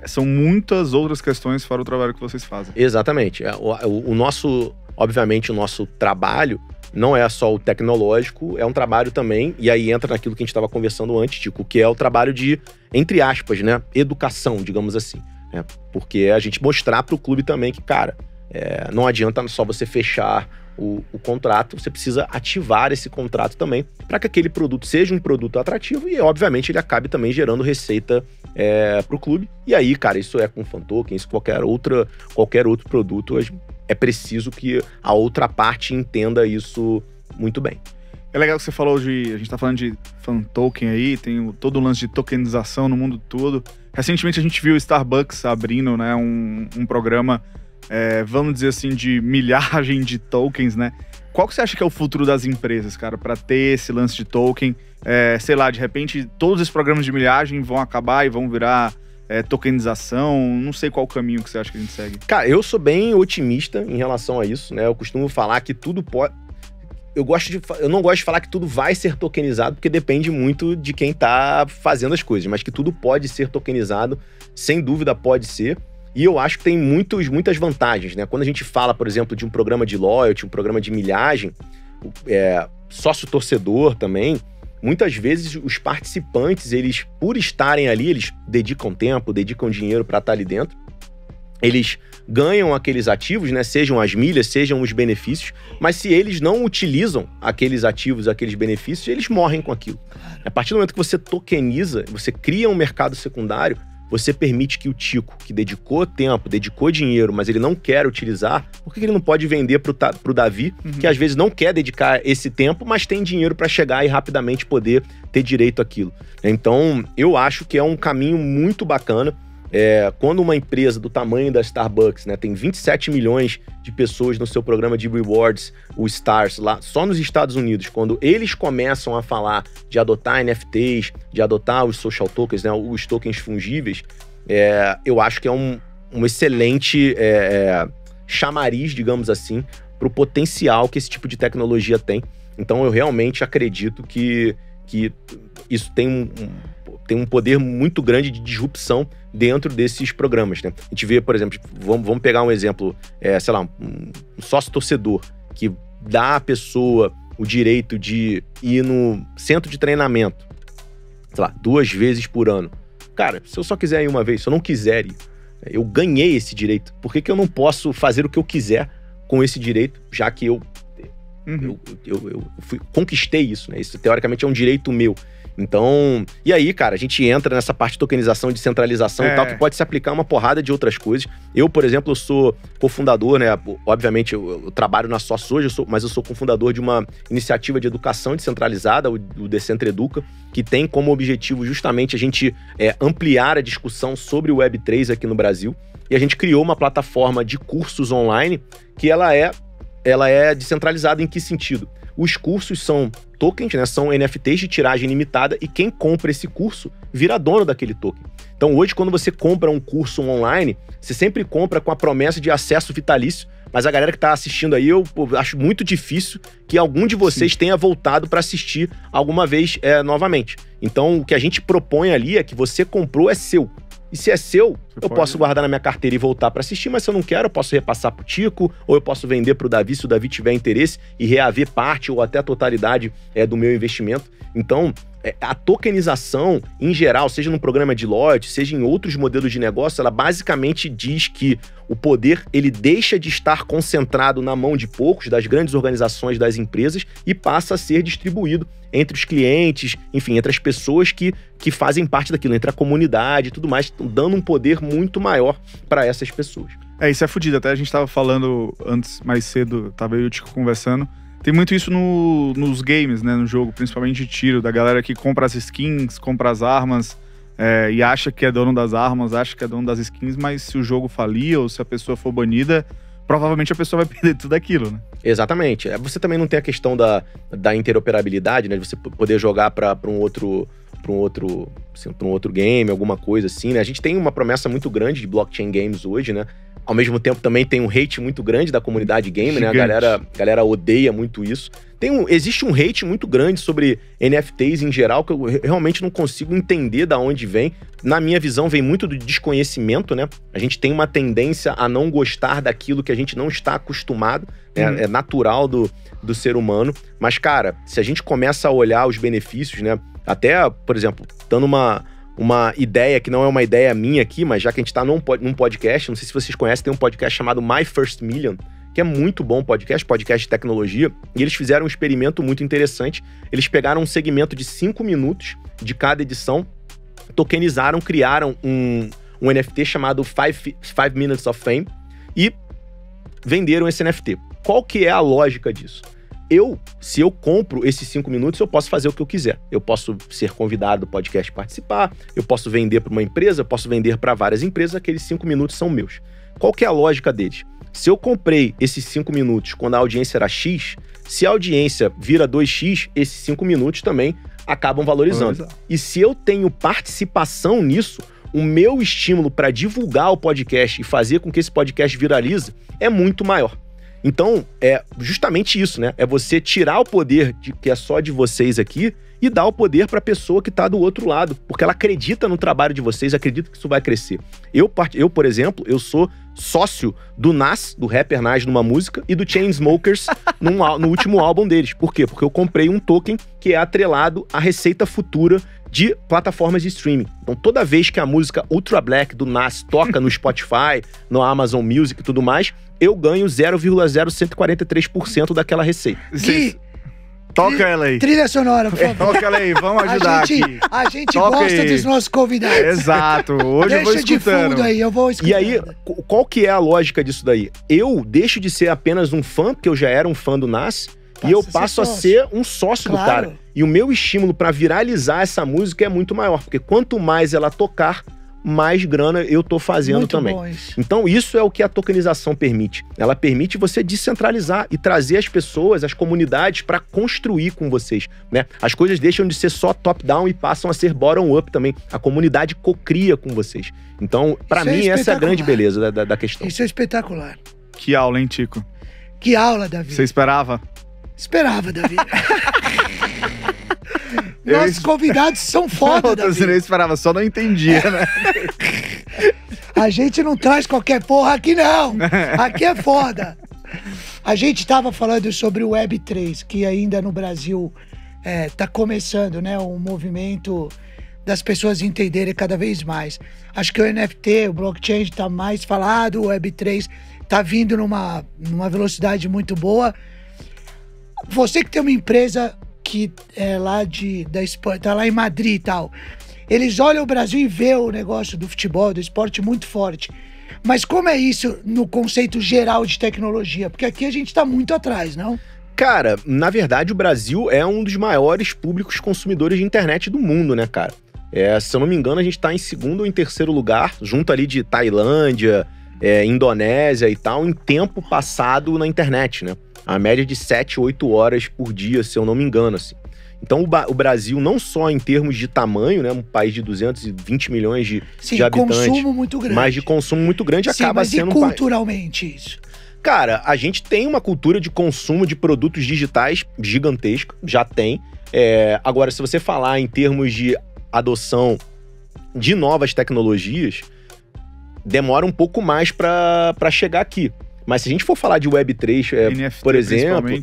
são muitas outras questões fora o trabalho que vocês fazem. Exatamente. Obviamente, o nosso trabalho não é só o tecnológico, é um trabalho também, e aí entra naquilo que a gente estava conversando antes, Tico, que é o trabalho de, entre aspas, né, educação, digamos assim. Né? Porque é a gente mostrar para o clube também que, cara, não adianta só você fechar o contrato, você precisa ativar esse contrato também para que aquele produto seja um produto atrativo e, obviamente, ele acabe também gerando receita para o clube. E aí, cara, isso é com fan tokens, qualquer outro produto, é preciso que a outra parte entenda isso muito bem. É legal que você falou a gente tá falando de fan token aí, tem todo o lance de tokenização no mundo todo. Recentemente a gente viu o Starbucks abrindo, né, um programa, vamos dizer assim, de milhagem de tokens, né? Qual que você acha que é o futuro das empresas, cara, para ter esse lance de token? Sei lá, de repente todos esses programas de milhagem vão acabar e vão virar tokenização, não sei qual o caminho que você acha que a gente segue. Cara, eu sou bem otimista em relação a isso, né? Eu costumo falar que tudo pode... Eu não gosto de falar que tudo vai ser tokenizado, porque depende muito de quem tá fazendo as coisas, mas que tudo pode ser tokenizado, sem dúvida pode ser, e eu acho que tem muitas vantagens, né? Quando a gente fala, por exemplo, de um programa de loyalty, um programa de milhagem, sócio-torcedor também, muitas vezes os participantes, eles, por estarem ali, eles dedicam tempo, dedicam dinheiro para estar ali dentro. Eles ganham aqueles ativos, né? Sejam as milhas, sejam os benefícios. Mas se eles não utilizam aqueles ativos, aqueles benefícios, eles morrem com aquilo. A partir do momento que você tokeniza, você cria um mercado secundário, você permite que o Tico, que dedicou tempo, dedicou dinheiro, mas ele não quer utilizar, por que ele não pode vender pro Davi, que às vezes não quer dedicar esse tempo, mas tem dinheiro para chegar e rapidamente poder ter direito àquilo? Então, eu acho que é um caminho muito bacana. Quando uma empresa do tamanho da Starbucks, né, tem 27 milhões de pessoas no seu programa de rewards, o Stars, lá só nos Estados Unidos, quando eles começam a falar de adotar NFTs, de adotar os social tokens, né, os tokens fungíveis, eu acho que é um excelente chamariz, digamos assim, para o potencial que esse tipo de tecnologia tem. Então eu realmente acredito que isso tem um poder muito grande de disrupção dentro desses programas, né? A gente vê, por exemplo, vamos pegar um exemplo, sei lá, um sócio-torcedor que dá à pessoa o direito de ir no centro de treinamento, sei lá, 2 vezes por ano. Cara, se eu só quiser ir uma vez, se eu não quiser ir, eu ganhei esse direito. Por que eu não posso fazer o que eu quiser com esse direito, já que eu conquistei isso, né? Isso, teoricamente, é um direito meu. Então, e aí, cara, a gente entra nessa parte de tokenização, de centralização e tal, que pode se aplicar a uma porrada de outras coisas. Eu, por exemplo, eu sou cofundador, né? Obviamente, eu trabalho na Sócios hoje, mas eu sou cofundador de uma iniciativa de educação descentralizada, o Decentro Educa, que tem como objetivo justamente a gente ampliar a discussão sobre o Web3 aqui no Brasil. E a gente criou uma plataforma de cursos online que ela é descentralizada em que sentido? Os cursos são tokens, né? São NFTs de tiragem limitada e quem compra esse curso vira dono daquele token. Então hoje, quando você compra um curso online, você sempre compra com a promessa de acesso vitalício, mas a galera que tá assistindo aí, eu acho muito difícil que algum de vocês tenha voltado para assistir alguma vez novamente. Então o que a gente propõe ali é que você comprou é seu. E se é seu, eu posso guardar na minha carteira e voltar para assistir, mas se eu não quero, eu posso repassar pro Tico, ou eu posso vender pro Davi, se o Davi tiver interesse, e reaver parte ou até a totalidade do meu investimento. Então, a tokenização, em geral, seja num programa de loyalty, seja em outros modelos de negócio, ela basicamente diz que o poder, ele deixa de estar concentrado na mão de poucos, das grandes organizações, das empresas, e passa a ser distribuído entre os clientes, enfim, entre as pessoas que fazem parte daquilo, entre a comunidade e tudo mais, dando um poder muito maior para essas pessoas. Isso é fodido. Até a gente tava falando antes, mais cedo, tava eu e o Tico conversando. Tem muito isso nos games, né, no jogo, principalmente de tiro, da galera que compra as skins, compra as armas e acha que é dono das armas, acha que é dono das skins, mas se o jogo falir ou se a pessoa for banida, provavelmente a pessoa vai perder tudo aquilo, né? Exatamente. Você também não tem a questão da interoperabilidade, né, de você poder jogar para um outro pra um outro game, alguma coisa assim, né? A gente tem uma promessa muito grande de blockchain games hoje, né? Ao mesmo tempo também tem um hate muito grande da comunidade game, né? A galera odeia muito isso. Existe um hate muito grande sobre NFTs em geral, que eu realmente não consigo entender da onde vem. Na minha visão, vem muito do desconhecimento, né? A gente tem uma tendência a não gostar daquilo que a gente não está acostumado, né? É natural do ser humano. Mas, cara, se a gente começa a olhar os benefícios, né? Até, por exemplo, dando uma ideia que não é uma ideia minha aqui, mas já que a gente tá num podcast, não sei se vocês conhecem, tem um podcast chamado My First Million, que é muito bom podcast de tecnologia, e eles fizeram um experimento muito interessante. Eles pegaram um segmento de 5 minutos de cada edição, tokenizaram, criaram um NFT chamado 5 Minutes of Fame e venderam esse NFT. Qual que é a lógica disso? Se eu compro esses 5 minutos, eu posso fazer o que eu quiser. Eu posso ser convidado do podcast participar, eu posso vender para uma empresa, eu posso vender para várias empresas, aqueles 5 minutos são meus. Qual que é a lógica deles? Se eu comprei esses 5 minutos quando a audiência era X, se a audiência vira 2X, esses 5 minutos também acabam valorizando. E se eu tenho participação nisso, o meu estímulo para divulgar o podcast e fazer com que esse podcast viralize é muito maior. Então, é justamente isso, né? É você tirar o poder que é só de vocês aqui e dar o poder para a pessoa que está do outro lado, porque ela acredita no trabalho de vocês, acredita que isso vai crescer. Eu, por exemplo, eu sou sócio do Nas, do rapper Nas numa música, e do Chainsmokers no último álbum deles. Por quê? Porque eu comprei um token que é atrelado à receita futura de plataformas de streaming. Então, toda vez que a música Ultra Black do Nas toca no Spotify, no Amazon Music e tudo mais, eu ganho 0,0143% daquela receita. Toca ela aí. Trilha sonora, por favor. Toca ela aí, vamos ajudar aqui. A gente gosta dos nossos convidados. Exato, hoje eu vou escutando. Deixa de fundo aí, eu vou escutando. E aí, qual que é a lógica disso daí? Eu deixo de ser apenas um fã, porque eu já era um fã do Nas, e eu passo a ser um sócio do cara. E o meu estímulo para viralizar essa música é muito maior, porque quanto mais ela tocar, mais grana eu tô fazendo muito também. Então isso é o que a tokenização permite. Ela permite você descentralizar e trazer as pessoas, as comunidades para construir com vocês, né? As coisas deixam de ser só top-down e passam a ser bottom-up também. A comunidade cocria com vocês. Então, para mim, essa é a grande beleza da questão. Isso é espetacular. Que aula, hein, Tico? Que aula, Davi. Você esperava? Esperava, Davi. Nossos convidados são foda, Davi. Você não esperava, só não entendia, né? A gente não traz qualquer porra aqui, não. Aqui é foda. A gente tava falando sobre o Web3, que ainda no Brasil tá começando, né? Um movimento das pessoas entenderem cada vez mais. Acho que o NFT, o blockchain tá mais falado, o Web3 tá vindo numa velocidade muito boa. Você que tem uma empresa que é lá da Espanha, tá lá em Madrid e tal. Eles olham o Brasil e vê o negócio do futebol, do esporte muito forte. Mas como é isso no conceito geral de tecnologia? Porque aqui a gente tá muito atrás, não? Cara, na verdade o Brasil é um dos maiores públicos consumidores de internet do mundo, né, cara? Se eu não me engano, a gente tá em segundo ou em terceiro lugar, junto ali de Tailândia, Indonésia e tal, em tempo passado na internet, né? A média de 7, 8 horas por dia, se eu não me engano, assim. Então, o Brasil, não só em termos de tamanho, né? Um país de 220 milhões de habitantes. Consumo muito grande. Mas de consumo muito grande, acaba sendo um país. Culturalmente isso? Cara, a gente tem uma cultura de consumo de produtos digitais gigantesca, já tem. Agora, se você falar em termos de adoção de novas tecnologias, demora um pouco mais para chegar aqui. Mas se a gente for falar de Web3, NFT, por exemplo...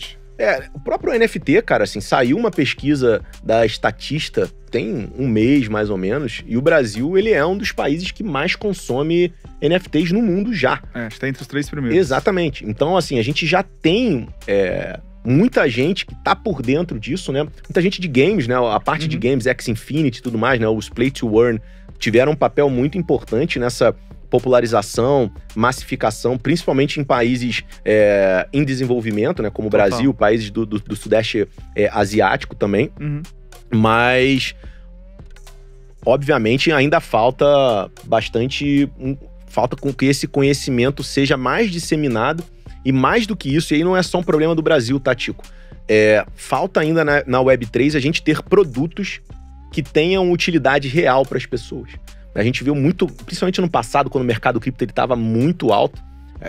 o próprio NFT, cara, assim, saiu uma pesquisa da Statista tem um mês, mais ou menos, e o Brasil, ele é um dos países que mais consome NFTs no mundo já. Está entre os 3 primeiros. Exatamente. Então, assim, a gente já tem muita gente que tá por dentro disso, né? Muita gente de games, né? A parte de games, Axie Infinity e tudo mais, né? Os Play to Earn tiveram um papel muito importante nessa popularização, massificação, principalmente em países em desenvolvimento, né, como o Brasil, países do Sudeste Asiático também. Mas, obviamente, ainda falta bastante... falta com que esse conhecimento seja mais disseminado e mais do que isso, e aí não é só um problema do Brasil, tá, Tico? Falta ainda na Web3 a gente ter produtos que tenham utilidade real para as pessoas. A gente viu muito, principalmente no passado, quando o mercado cripto estava muito alto,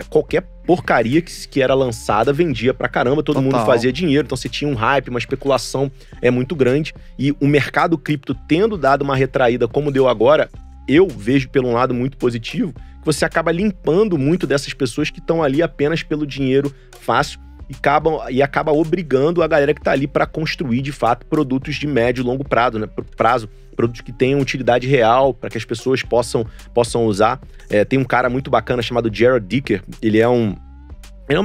qualquer porcaria que era lançada vendia pra caramba, todo mundo fazia dinheiro, então você tinha um hype, uma especulação muito grande, e o mercado cripto tendo dado uma retraída como deu agora, eu vejo pelo lado muito positivo, que você acaba limpando muito dessas pessoas que estão ali apenas pelo dinheiro fácil e acaba obrigando a galera que está ali para construir, de fato, produtos de médio e longo prazo, né? Produtos que tenham utilidade real, para que as pessoas possam usar. Tem um cara muito bacana chamado Jared Dicker, ele é uma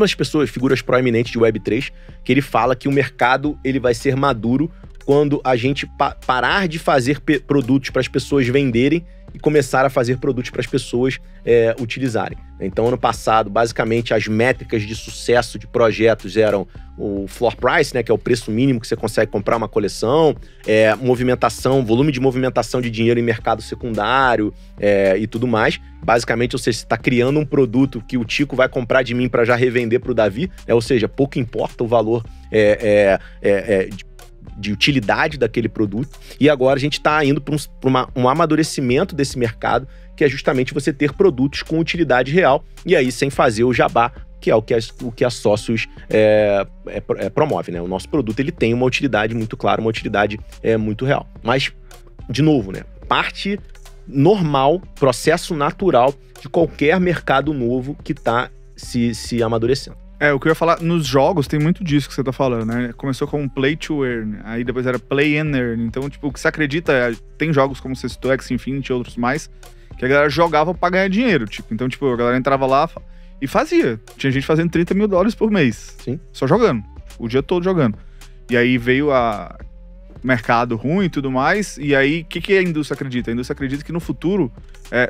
das pessoas, figuras proeminentes de Web3, que ele fala que o mercado ele vai ser maduro quando a gente parar de fazer produtos para as pessoas venderem e começar a fazer produtos para as pessoas utilizarem. Então, ano passado, basicamente, as métricas de sucesso de projetos eram o floor price, né, que é o preço mínimo que você consegue comprar uma coleção, movimentação, volume de movimentação de dinheiro em mercado secundário e tudo mais. Basicamente, ou seja, você está criando um produto que o Tico vai comprar de mim para já revender para o Davi, ou seja, pouco importa o valor de utilidade daquele produto, e agora a gente está indo para um amadurecimento desse mercado, que é justamente você ter produtos com utilidade real, e aí sem fazer o jabá, que é o que a Sócios promove, né? O nosso produto ele tem uma utilidade muito clara, uma utilidade muito real. Mas, de novo, né? Parte normal, processo natural de qualquer mercado novo que está se amadurecendo. O que eu ia falar, nos jogos tem muito disso que você tá falando, né? Começou com Play to Earn, aí depois era Play and Earn. Então, tipo, o que você acredita, tem jogos como você citou, Axie Infinity e outros mais, que a galera jogava pra ganhar dinheiro, tipo. Então, tipo, a galera entrava lá e fazia. Tinha gente fazendo $30 mil por mês. Sim. Só jogando. O dia todo jogando. E aí veio o mercado ruim e tudo mais, e aí, o que a indústria acredita? A indústria acredita que no futuro,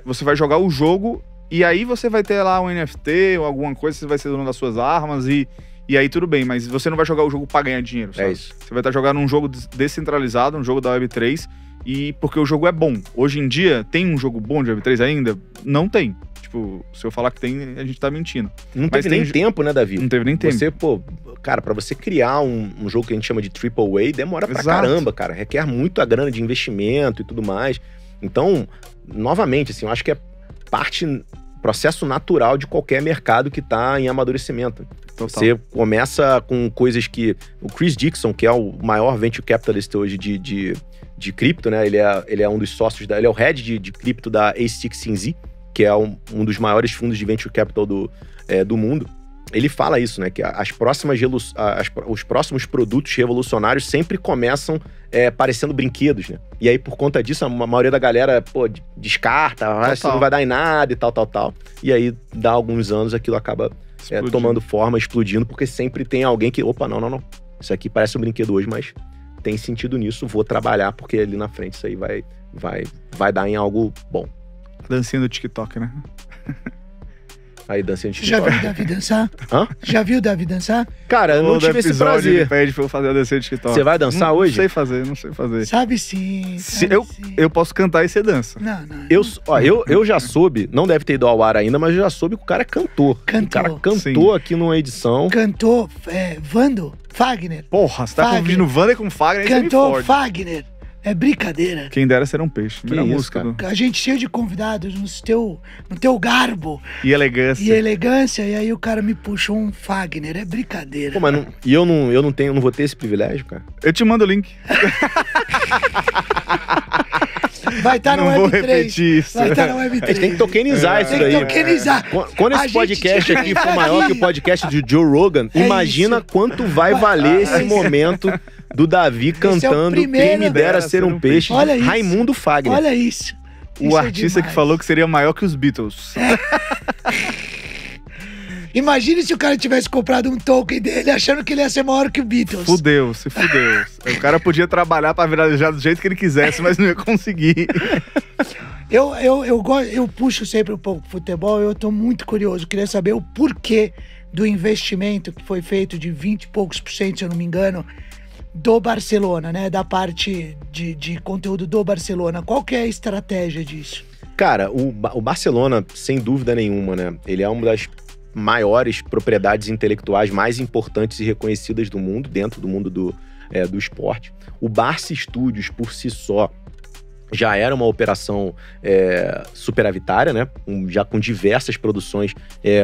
você vai jogar o jogo. E aí você vai ter lá um NFT ou alguma coisa, você vai ser dono das suas armas e aí tudo bem, mas você não vai jogar o jogo pra ganhar dinheiro, sabe? É isso. Você vai estar jogando um jogo descentralizado, um jogo da Web3, e porque o jogo é bom. Hoje em dia, tem um jogo bom de Web3 ainda? Não tem. Tipo, se eu falar que tem, a gente tá mentindo. Não teve nem tempo, né, Davi? Não teve nem tempo. Você, cara, pra você criar um jogo que a gente chama de AAA, demora pra caramba, cara. Requer muito a grana de investimento e tudo mais. Então, novamente, assim, eu acho que é processo natural de qualquer mercado que está em amadurecimento. Total. Você começa com coisas que... O Chris Dixon, que é o maior venture capitalist hoje de cripto, né? Ele é um dos sócios, ele é o head de cripto da A16Z, que é um dos maiores fundos de venture capital do mundo. Ele fala isso, né? Que os próximos produtos revolucionários sempre começam parecendo brinquedos, né? E aí, por conta disso, a maioria da galera, descarta, isso não vai dar em nada e tal. E aí, dá alguns anos, aquilo acaba tomando forma, explodindo, porque sempre tem alguém que, não. Isso aqui parece um brinquedo hoje, mas tem sentido nisso, vou trabalhar, porque ali na frente isso aí vai dar em algo bom. Dancinha do TikTok, né? Aí, dancinha de TikTok. Já viu o Davi dançar? Hã? Já viu o Davi dançar? Cara, eu não tive esse prazer. Ele pede pra eu fazer a dancinha de TikTok. Você vai dançar hoje? Não sei fazer. Sabe sim. Eu posso cantar e você dança. Não. Eu já soube, não deve ter ido ao ar ainda, mas eu já soube que o cara é cantor. O cara cantou aqui numa edição. Cantou Vando, Fagner. Porra, você tá confundindo Vander com Fagner? Cantou Fagner. É brincadeira. Quem dera ser um peixe. Que música. A gente cheio de convidados no teu garbo. E elegância. E aí o cara me puxou um Fagner. É brincadeira. Pô, mas eu não vou ter esse privilégio, cara. Eu te mando o link. Vai estar no Web3. Vou repetir isso. Vai estar no Web3. A gente tem que tokenizar isso daí. Tem que tokenizar. Quando esse podcast aqui for maior que o podcast de Joe Rogan, imagina quanto vai valer esse momento do Davi cantando Quem me dera ser um peixe, Olha de isso. Raimundo Fagner. Olha isso. O artista que falou que seria maior que os Beatles. Imagine se o cara tivesse comprado um token dele achando que ele ia ser maior que o Beatles. Se fudeu. O cara podia trabalhar pra viralizar do jeito que ele quisesse, mas não ia conseguir. Eu puxo sempre um pouco pro futebol, eu tô muito curioso, queria saber o porquê do investimento que foi feito de 20 e poucos %, se eu não me engano, do Barcelona, né? Da parte de conteúdo do Barcelona. Qual que é a estratégia disso? Cara, o Barcelona, sem dúvida nenhuma, né? Ele é uma das maiores propriedades intelectuais mais importantes e reconhecidas do mundo, dentro do mundo do esporte. O Barça Studios, por si só, já era uma operação superavitária, né? Já com diversas produções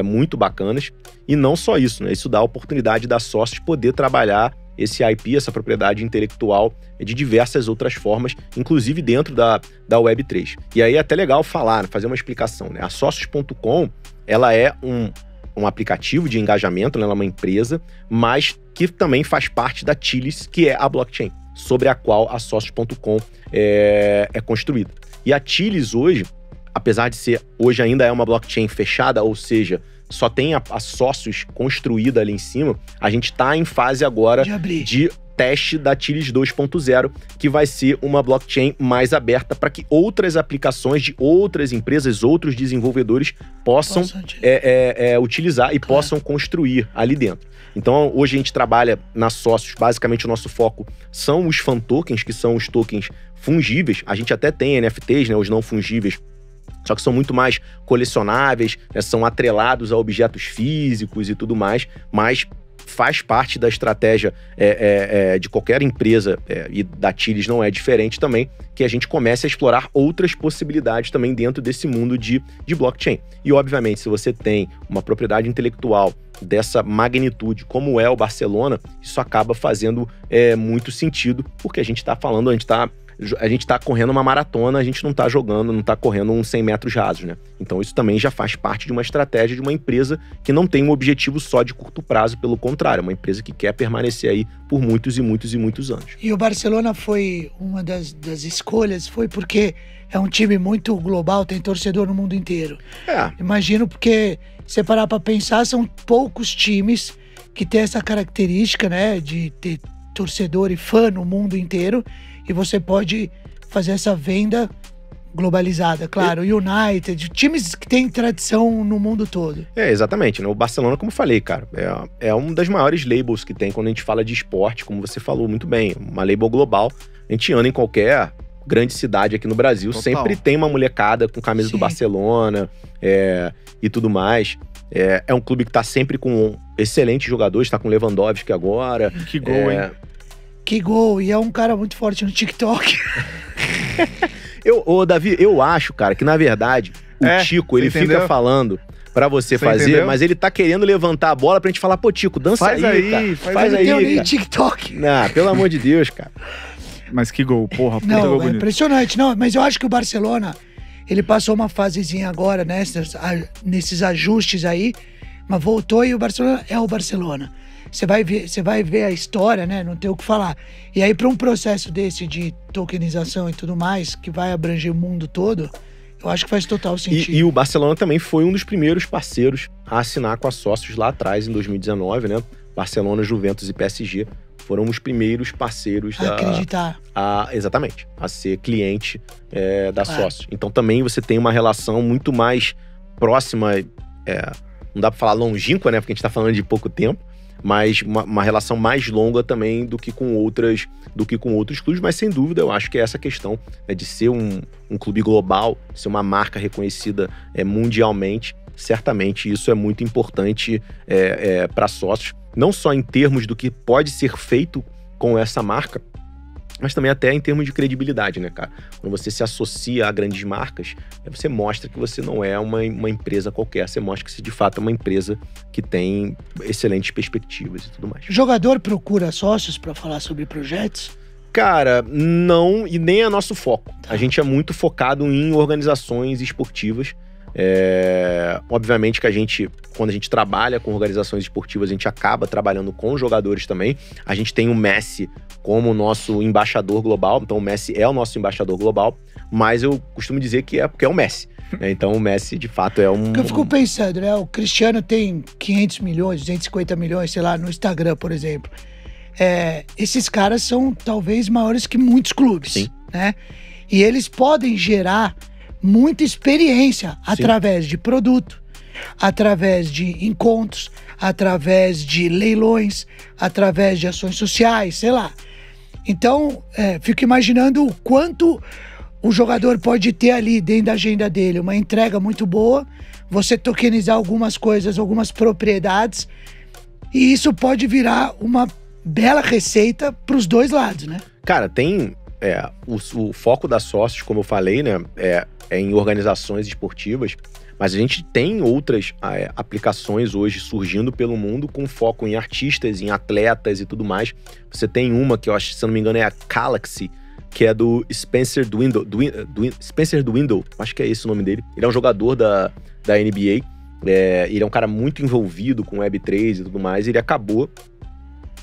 muito bacanas. E não só isso, né? Isso dá a oportunidade da sócios poder trabalhar esse IP, essa propriedade intelectual, de diversas outras formas, inclusive dentro da Web3. E aí é até legal falar, fazer uma explicação, né? A Sócios.com, ela é um aplicativo de engajamento, né? Ela é uma empresa, mas que também faz parte da Tilis, que é a blockchain, sobre a qual a Sócios.com é construída. E a Tilis hoje, apesar de ser, hoje ainda é uma blockchain fechada, ou seja, só tem a Sócios construída ali em cima, a gente está em fase agora de teste da Tilis 2.0, que vai ser uma blockchain mais aberta para que outras aplicações de outras empresas, outros desenvolvedores possam utilizar e possam construir ali dentro. Então, hoje a gente trabalha na Sócios, basicamente o nosso foco são os fan tokens, que são os tokens fungíveis. A gente até tem NFTs, né, os não fungíveis, só que são muito mais colecionáveis, né, são atrelados a objetos físicos e tudo mais, mas faz parte da estratégia de qualquer empresa, e da Tilis não é diferente também, que a gente comece a explorar outras possibilidades também dentro desse mundo de blockchain. E, obviamente, se você tem uma propriedade intelectual dessa magnitude, como é o Barcelona, isso acaba fazendo muito sentido, porque a gente está falando, a gente tá correndo uma maratona, a gente não tá jogando, não tá correndo uns 100 metros rasos, né? Então isso também já faz parte de uma estratégia de uma empresa que não tem um objetivo só de curto prazo, pelo contrário, é uma empresa que quer permanecer aí por muitos e muitos e muitos anos. E o Barcelona foi uma das escolhas, foi porque é um time muito global, tem torcedor no mundo inteiro. Imagino, porque se parar pra pensar, são poucos times que têm essa característica, né, de ter torcedor e fã no mundo inteiro, e você pode fazer essa venda globalizada, claro. United, times que têm tradição no mundo todo. Exatamente, né? O Barcelona, como eu falei, cara, é uma das maiores labels que tem quando a gente fala de esporte, como você falou muito bem, uma label global. A gente anda em qualquer grande cidade aqui no Brasil, sempre tem uma molecada com camisa do Barcelona e tudo mais. É um clube que tá sempre com excelentes jogadores, tá com Lewandowski agora. Que gol, hein? Que gol, e é um cara muito forte no TikTok. Davi, eu acho, cara, que na verdade o Tico, ele fica falando pra você fazer, entendeu? Mas ele tá querendo levantar a bola pra gente falar, pô, Tico, dança faz aí, cara. Faz aí, não tem nem cara. TikTok. Não, pelo amor de Deus, cara. Mas que gol, porra. Não, gol é bonito. impressionante. Não, mas eu acho que o Barcelona, ele passou uma fasezinha agora, né, nesses ajustes aí, mas voltou e o Barcelona é o Barcelona. Você vai ver a história, né? Não tem o que falar. E aí, para um processo desse de tokenização e tudo mais, que vai abranger o mundo todo, eu acho que faz total sentido. E o Barcelona também foi um dos primeiros parceiros a assinar com a Sócios lá atrás, em 2019, né? Barcelona, Juventus e PSG foram os primeiros parceiros exatamente, a ser cliente da Sócios. Então também você tem uma relação muito mais próxima, não dá para falar longínqua, né? Porque a gente tá falando de pouco tempo, mas uma relação mais longa também do que com outros clubes, mas sem dúvida eu acho que é essa questão, né, de ser um clube global, ser uma marca reconhecida mundialmente, certamente isso é muito importante para Sócios, não só em termos do que pode ser feito com essa marca, mas também até em termos de credibilidade, né, cara? Quando você se associa a grandes marcas, você mostra que você não é uma empresa qualquer, você mostra que você de fato é uma empresa que tem excelentes perspectivas e tudo mais. O jogador procura sócios para falar sobre projetos? Cara, não, e nem é nosso foco. A gente é muito focado em organizações esportivas. Obviamente que quando a gente trabalha com organizações esportivas, a gente acaba trabalhando com jogadores também. A gente tem o Messi como nosso embaixador global, então o Messi é o nosso embaixador global, mas eu costumo dizer que é porque é o Messi. Então o Messi, de fato, é um... Porque eu fico pensando, né? O Cristiano tem 500 milhões, 250 milhões, sei lá, no Instagram, por exemplo. Esses caras são talvez maiores que muitos clubes, sim, né? E eles podem gerar muita experiência através de produto, através de encontros, através de leilões, através de ações sociais, sei lá. Então, fico imaginando o quanto o jogador pode ter ali dentro da agenda dele uma entrega muito boa, você tokenizar algumas coisas, algumas propriedades, e isso pode virar uma bela receita pros dois lados, né? Cara, tem o foco da Sócios, como eu falei, né, é em organizações esportivas, mas a gente tem outras aplicações hoje surgindo pelo mundo com foco em artistas, em atletas e tudo mais. Você tem uma que eu acho, se eu não me engano, é a Galaxy, que é do Spencer Spencer Dwindle, acho que é esse o nome dele. Ele é um jogador da NBA, ele é um cara muito envolvido com Web3 e tudo mais, e ele acabou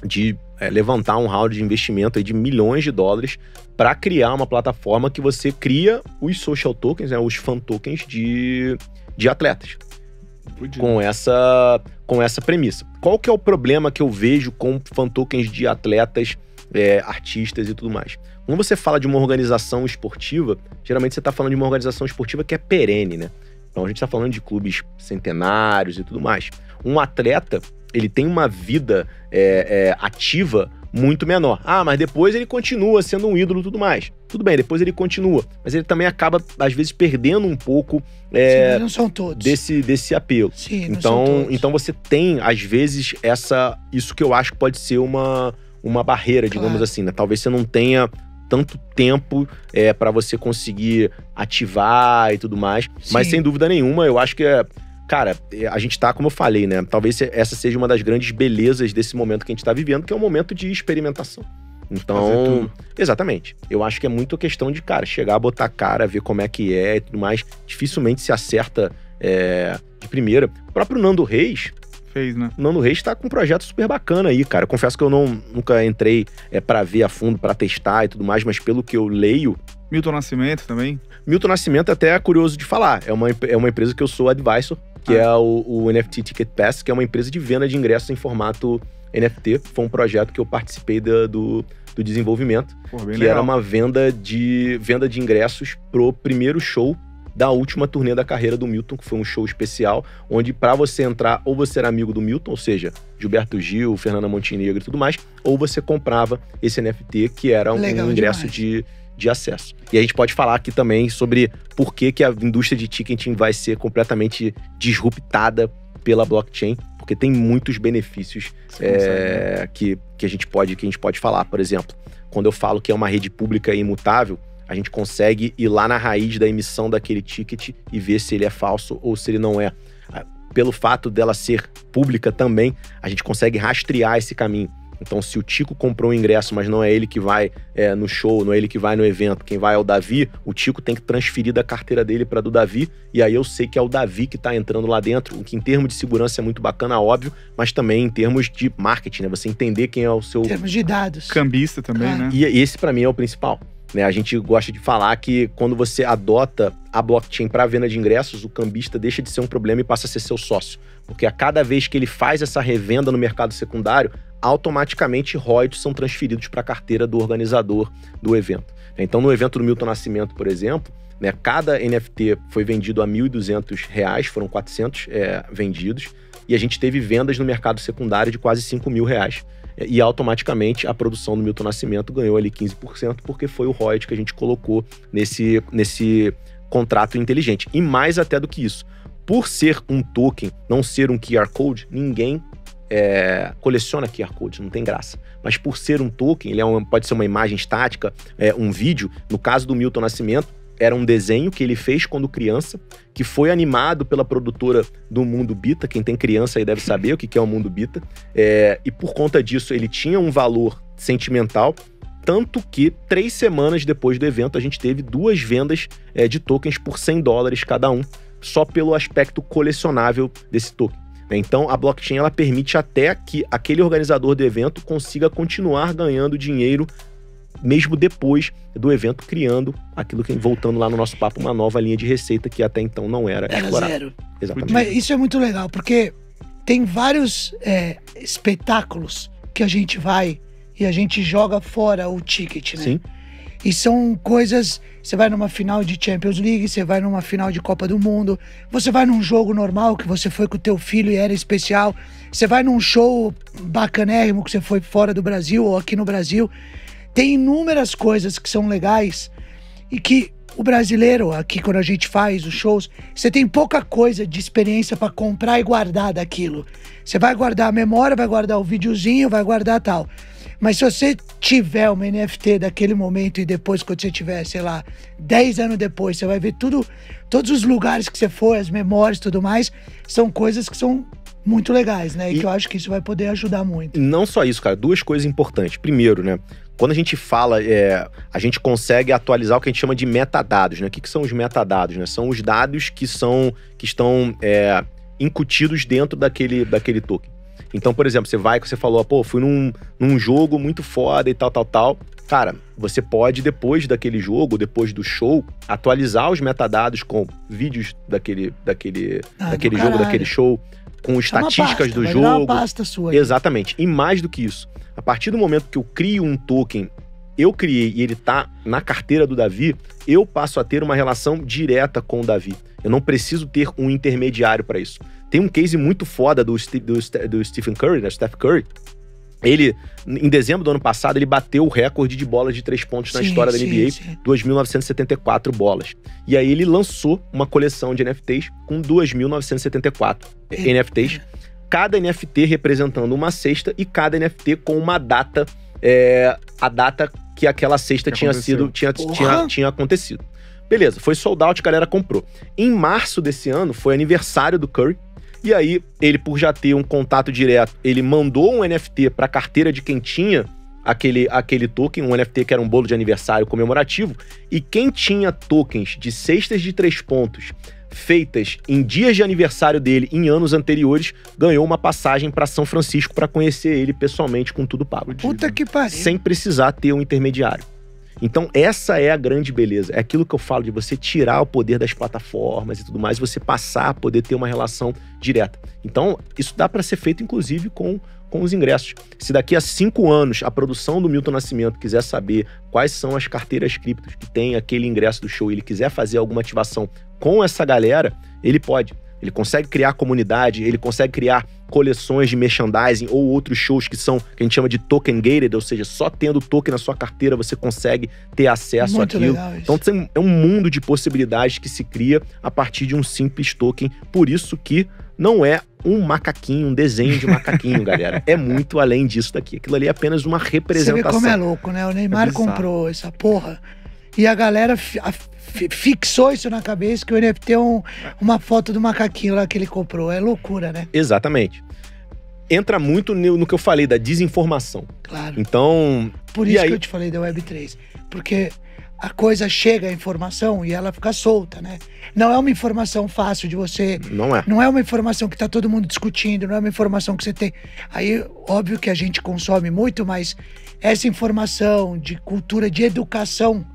de levantar um round de investimento aí de milhões de dólares para criar uma plataforma que você cria os social tokens, né, os fan tokens de atletas. Com essa premissa. Qual que é o problema que eu vejo com fan tokens de atletas, artistas e tudo mais? Quando você fala de uma organização esportiva, geralmente você está falando de uma organização esportiva que é perene, né? Então a gente está falando de clubes centenários e tudo mais. Um atleta, ele tem uma vida ativa muito menor. Ah, mas depois ele continua sendo um ídolo e tudo mais. Tudo bem, depois ele continua. Mas ele também acaba, às vezes, perdendo um pouco Sim, não são todos. desse apelo. Sim, não são todos. Então você tem, às vezes, isso que eu acho que pode ser uma barreira, digamos assim, né? Talvez você não tenha tanto tempo para você conseguir ativar e tudo mais. Sim. Mas, sem dúvida nenhuma, eu acho que cara, a gente tá, como eu falei, né? Talvez essa seja uma das grandes belezas desse momento que a gente tá vivendo, que é um momento de experimentação. Então, exatamente. Eu acho que é muito questão de, cara, chegar, botar a cara, ver como é que é e tudo mais. Dificilmente se acerta de primeira. O próprio Nando Reis fez, né? O Nando Reis tá com um projeto super bacana aí, cara. Eu confesso que eu nunca entrei pra ver a fundo, pra testar e tudo mais, mas pelo que eu leio... Milton Nascimento também? Milton Nascimento até é curioso de falar. É uma empresa que eu sou advisor, que é o NFT Ticket Pass, que é uma empresa de venda de ingressos em formato NFT. Foi um projeto que eu participei do desenvolvimento, que legal. Era uma venda de ingressos pro primeiro show da última turnê da carreira do Milton, que foi um show especial, onde pra você entrar, ou você era amigo do Milton, ou seja, Gilberto Gil, Fernanda Montenegro e tudo mais, ou você comprava esse NFT, que era um ingresso de acesso. E a gente pode falar aqui também sobre por que a indústria de ticketing vai ser completamente disruptada pela blockchain, porque tem muitos benefícios que a gente pode falar. Por exemplo, quando eu falo que é uma rede pública e imutável, a gente consegue ir lá na raiz da emissão daquele ticket e ver se ele é falso ou se ele não é. Pelo fato dela ser pública também, a gente consegue rastrear esse caminho. Então, se o Tico comprou um ingresso, mas não é ele que vai no show, não é ele que vai no evento, quem vai é o Davi, o Tico tem que transferir da carteira dele para do Davi, e aí eu sei que é o Davi que tá entrando lá dentro, o que em termos de segurança é muito bacana, óbvio, mas também em termos de marketing, né? Você entender quem é o seu... Em termos de dados. Cambista também, né? E esse, para mim, é o principal. A gente gosta de falar que quando você adota a blockchain para venda de ingressos, o cambista deixa de ser um problema e passa a ser seu sócio. Porque a cada vez que ele faz essa revenda no mercado secundário, automaticamente royalties são transferidos para a carteira do organizador do evento. Então, no evento do Milton Nascimento, por exemplo, cada NFT foi vendido a R$ 1.200, foram 400 vendidos, e a gente teve vendas no mercado secundário de quase R$ 5.000. E automaticamente a produção do Milton Nascimento ganhou ali 15%, porque foi o royalty que a gente colocou nesse contrato inteligente. E mais até do que isso, por ser um token, não ser um QR Code, ninguém coleciona QR Code, não tem graça. Mas por ser um token, ele pode ser uma imagem estática, um vídeo. No caso do Milton Nascimento, era um desenho que ele fez quando criança, que foi animado pela produtora do Mundo Bita. Quem tem criança aí deve saber o que é o Mundo Bita. E por conta disso, ele tinha um valor sentimental, tanto que 3 semanas depois do evento, a gente teve 2 vendas de tokens por $100 cada um, só pelo aspecto colecionável desse token. Então, a blockchain ela permite até que aquele organizador do evento consiga continuar ganhando dinheiro mesmo depois do evento, criando aquilo que, voltando lá no nosso papo, uma nova linha de receita que até então não era explorada. Zero. Exatamente. Mas isso é muito legal, porque tem vários espetáculos que a gente vai e a gente joga fora o ticket, né? Sim. E são coisas... Você vai numa final de Champions League, você vai numa final de Copa do Mundo, você vai num jogo normal que você foi com o teu filho e era especial, você vai num show bacanérrimo que você foi fora do Brasil ou aqui no Brasil. Tem inúmeras coisas que são legais e que o brasileiro, aqui quando a gente faz os shows, você tem pouca coisa de experiência pra comprar e guardar daquilo. Você vai guardar a memória, vai guardar o videozinho, vai guardar tal. Mas se você tiver uma NFT daquele momento e depois, quando você tiver, sei lá, 10 anos depois, você vai ver tudo, todos os lugares que você foi, as memórias e tudo mais, são coisas que são muito legais, né? E que eu acho que isso vai poder ajudar muito. Não só isso, cara. Duas coisas importantes. Primeiro, né? Quando a gente fala, a gente consegue atualizar o que a gente chama de metadados, né? O que são os metadados, né? São os dados que estão incutidos dentro daquele token. Então, por exemplo, você falou, pô, fui num jogo muito foda e tal. Cara, você pode, depois daquele jogo, depois do show, atualizar os metadados com vídeos daquele jogo, daquele show, com estatísticas do jogo. Uma pasta sua. Exatamente. E mais do que isso, a partir do momento que eu crio um token, eu criei e ele tá na carteira do Davi, eu passo a ter uma relação direta com o Davi. Eu não preciso ter um intermediário para isso. Tem um case muito foda do Stephen Curry, né? Steph Curry. Ele, em dezembro do ano passado, ele bateu o recorde de bolas de 3 pontos na história da NBA, 2.974 bolas. E aí ele lançou uma coleção de NFTs com 2.974 NFTs. Cada NFT representando uma cesta e cada NFT com uma data, a data que aquela cesta tinha acontecido. Beleza, foi sold out, a galera comprou. Em março desse ano, foi aniversário do Curry. E aí, ele, por já ter um contato direto, ele mandou um NFT pra carteira de quem tinha aquele token, um NFT que era um bolo de aniversário comemorativo. E quem tinha tokens de cestas de 3 pontos feitas em dias de aniversário dele em anos anteriores, ganhou uma passagem pra São Francisco pra conhecer ele pessoalmente com tudo pago. Puta que pariu. Sem precisar ter um intermediário. Então, essa é a grande beleza. É aquilo que eu falo de você tirar o poder das plataformas e tudo mais, e você passar a poder ter uma relação direta. Então, isso dá para ser feito, inclusive, com os ingressos. Se daqui a 5 anos a produção do Milton Nascimento quiser saber quais são as carteiras criptos que tem aquele ingresso do show e ele quiser fazer alguma ativação com essa galera, ele pode. Ele consegue criar comunidade, ele consegue criar coleções de merchandising ou outros shows que a gente chama de token gated, ou seja, só tendo token na sua carteira você consegue ter acesso àquilo. Então é um mundo de possibilidades que se cria a partir de um simples token. Por isso que não é um macaquinho, um desenho de macaquinho, galera. É muito além disso daqui. Aquilo ali é apenas uma representação. Você vê como é louco, né? O Neymar comprou essa porra e a galera fixou isso na cabeça, que o NFT é uma foto do macaquinho lá que ele comprou. É loucura, né? Exatamente. Entra muito no que eu falei, da desinformação. Claro. Então... Por isso que eu te falei da Web3. Porque a coisa chega, a informação, e ela fica solta, né? Não é uma informação fácil de você... Não é. Não é uma informação que tá todo mundo discutindo, não é uma informação que você tem... Aí, óbvio que a gente consome muito, mas essa informação de cultura, de educação,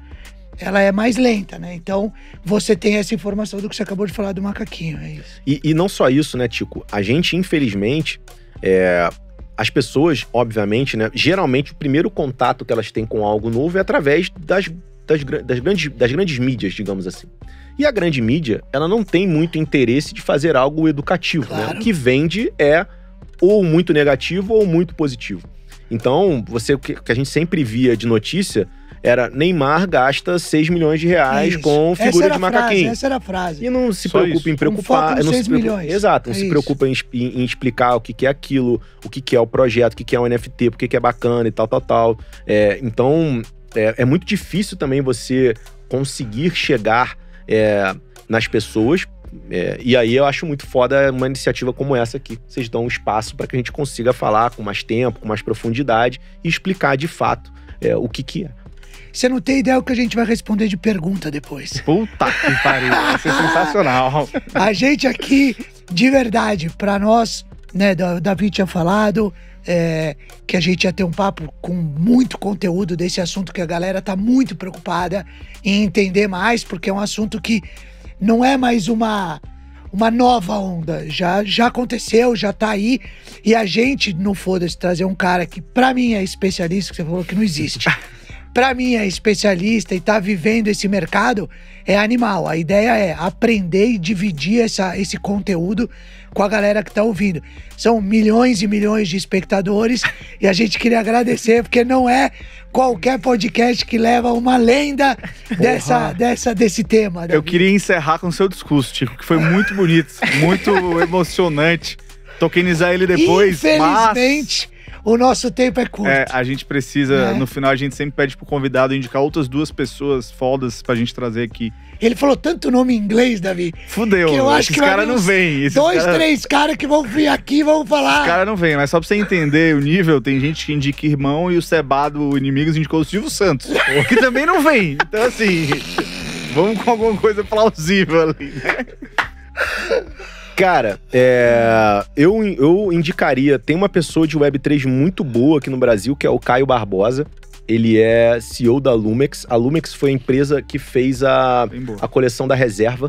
ela é mais lenta, né? Então, você tem essa informação do que você acabou de falar do macaquinho, é isso. E não só isso, né, Tico? A gente, infelizmente, as pessoas, obviamente, né, geralmente o primeiro contato que elas têm com algo novo é através das grandes mídias, digamos assim. E a grande mídia, ela não tem muito interesse de fazer algo educativo, claro, né? O que vende é ou muito negativo ou muito positivo. Então, o que a gente sempre via de notícia era Neymar gasta 6 milhões de reais com figura de macaquinho. Essa era a frase. E não se preocupa em preocupar. Não 6 milhões. Exato, não se preocupa em explicar o que é aquilo, o que é o projeto, o que é o NFT, por que é bacana e tal. Então, é muito difícil também você conseguir chegar nas pessoas. E aí eu acho muito foda uma iniciativa como essa aqui. Vocês dão um espaço para que a gente consiga falar com mais tempo, com mais profundidade e explicar de fato o que é. Você não tem ideia o que a gente vai responder de pergunta depois. Puta que pariu, vai ser sensacional. A gente aqui, de verdade, pra nós, né, Davi tinha falado que a gente ia ter um papo com muito conteúdo desse assunto que a galera tá muito preocupada em entender mais, porque é um assunto que não é mais uma nova onda. Já aconteceu, já tá aí. E a gente, no Foda-se, trazer um cara que pra mim é especialista, que você falou que não existe. pra mim é especialista e tá vivendo esse mercado, é animal. A ideia é aprender e dividir esse conteúdo com a galera que tá ouvindo. São milhões e milhões de espectadores e a gente queria agradecer, porque não é qualquer podcast que leva uma lenda desse tema. Eu queria encerrar com o seu discurso, Tico, que foi muito bonito, muito emocionante. Tokenizar ele depois, infelizmente, o nosso tempo é curto. A gente precisa, no final a gente sempre pede pro convidado indicar outras 2 pessoas fodas pra gente trazer aqui. Ele falou tanto nome em inglês, Davi. Fudeu, que eu acho esses que caras não vêm. 2, 3 caras que vão vir aqui e vão falar. Os caras não vêm, mas só pra você entender o nível, tem gente que indica irmão e o Sebado Inimigos indicou o Silvio Santos, que também não vem. Então assim, vamos com alguma coisa plausível ali, né? Cara, eu indicaria, tem uma pessoa de Web3 muito boa aqui no Brasil, que é o Caio Barbosa. Ele é CEO da Lumex. A Lumex foi a empresa que fez a coleção da Reserva,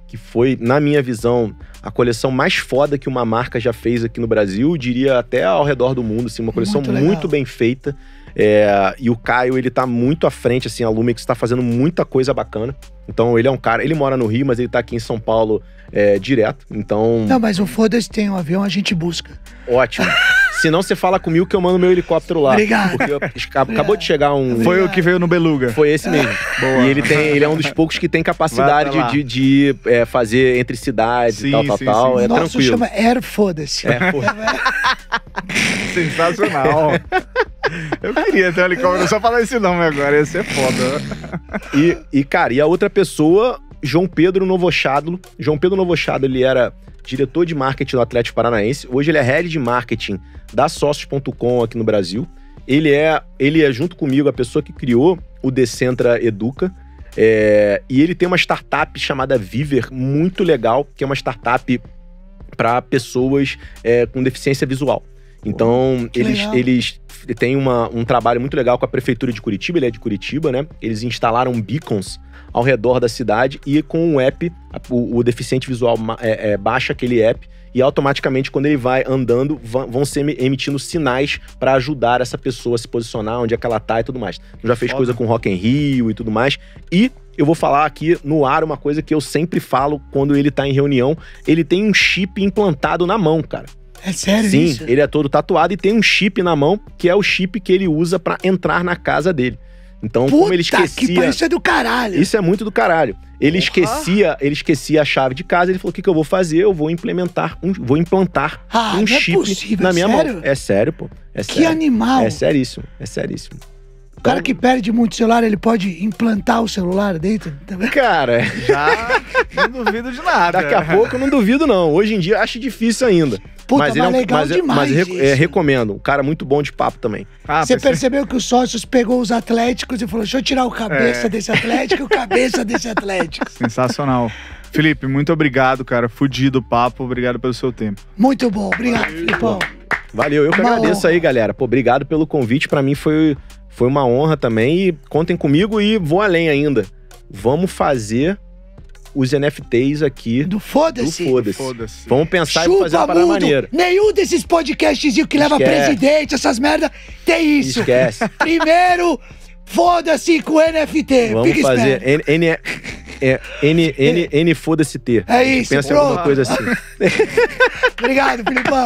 que foi, na minha visão, a coleção mais foda que uma marca já fez aqui no Brasil, diria até ao redor do mundo, assim, uma coleção muito bem feita. E o Caio, ele tá muito à frente, assim, a Lumex tá fazendo muita coisa bacana. Então, ele é um cara, ele mora no Rio, mas ele tá aqui em São Paulo direto, então... Não, mas o foda-se tem um avião, a gente busca. Ótimo. Se não, você fala comigo que eu mando meu helicóptero lá. Obrigado. Porque acabou de chegar um... Foi o que veio no Beluga. Foi esse mesmo. Boa. E ele é um dos poucos que tem capacidade de fazer entre cidades e tal. Nosso tranquilo. chama Air Foda-se. Sensacional. Eu queria ter um helicóptero só falar esse nome agora, ia ser foda. Cara, e a outra pessoa, João Pedro Novochadlo. João Pedro Novochadlo, ele era diretor de marketing do Atlético Paranaense. Hoje ele é head de marketing da Sócios.com aqui no Brasil. Ele é, junto comigo, a pessoa que criou o Decentra Educa. E ele tem uma startup chamada Viver, muito legal, que é uma startup para pessoas com deficiência visual. Então, eles têm um trabalho muito legal com a Prefeitura de Curitiba, ele é de Curitiba, né? Eles instalaram beacons ao redor da cidade e com o app, o deficiente visual baixa aquele app e automaticamente, quando ele vai andando, vão ser emitindo sinais para ajudar essa pessoa a se posicionar, onde é que ela tá e tudo mais. Já fez coisa com Rock in Rio e tudo mais. E eu vou falar aqui no ar uma coisa que eu sempre falo quando ele tá em reunião. Ele tem um chip implantado na mão, cara. É sério isso? Sim, ele é todo tatuado e tem um chip na mão, que é o chip que ele usa pra entrar na casa dele. Então, como ele esquecia... Isso é do caralho. Isso é muito do caralho. Ele esquecia a chave de casa, ele falou, o que eu vou fazer? Eu vou implantar um chip na minha mão. É sério, pô. É sério. Que animal. É seríssimo, é seríssimo. O cara que perde muito celular, ele pode implantar o celular dentro? Cara, já não duvido de nada. Daqui a pouco eu não duvido, não. Hoje em dia acho difícil ainda. Puta, mas legal demais recomendo. Um cara muito bom de papo também. Você percebeu que os sócios pegou os atléticos e falou, deixa eu tirar o cabeça desse atlético e o cabeça desse atlético. Sensacional. Felipe, muito obrigado, cara. Fudido o papo. Obrigado pelo seu tempo. Muito bom. Obrigado, Filipão. Valeu. Eu que agradeço aí, galera. Pô, obrigado pelo convite. Pra mim foi uma honra também. E contem comigo e vou além ainda. Vamos fazer os NFTs aqui do Foda-se. Vamos pensar em fazer uma parada maneira. Nenhum desses podcasts que leva presidente, essas merda, tem isso. Esquece. Primeiro, Foda-se com NFT. Vamos fazer Foda-se T. É isso, pensa em alguma coisa assim. Obrigado, Filipão.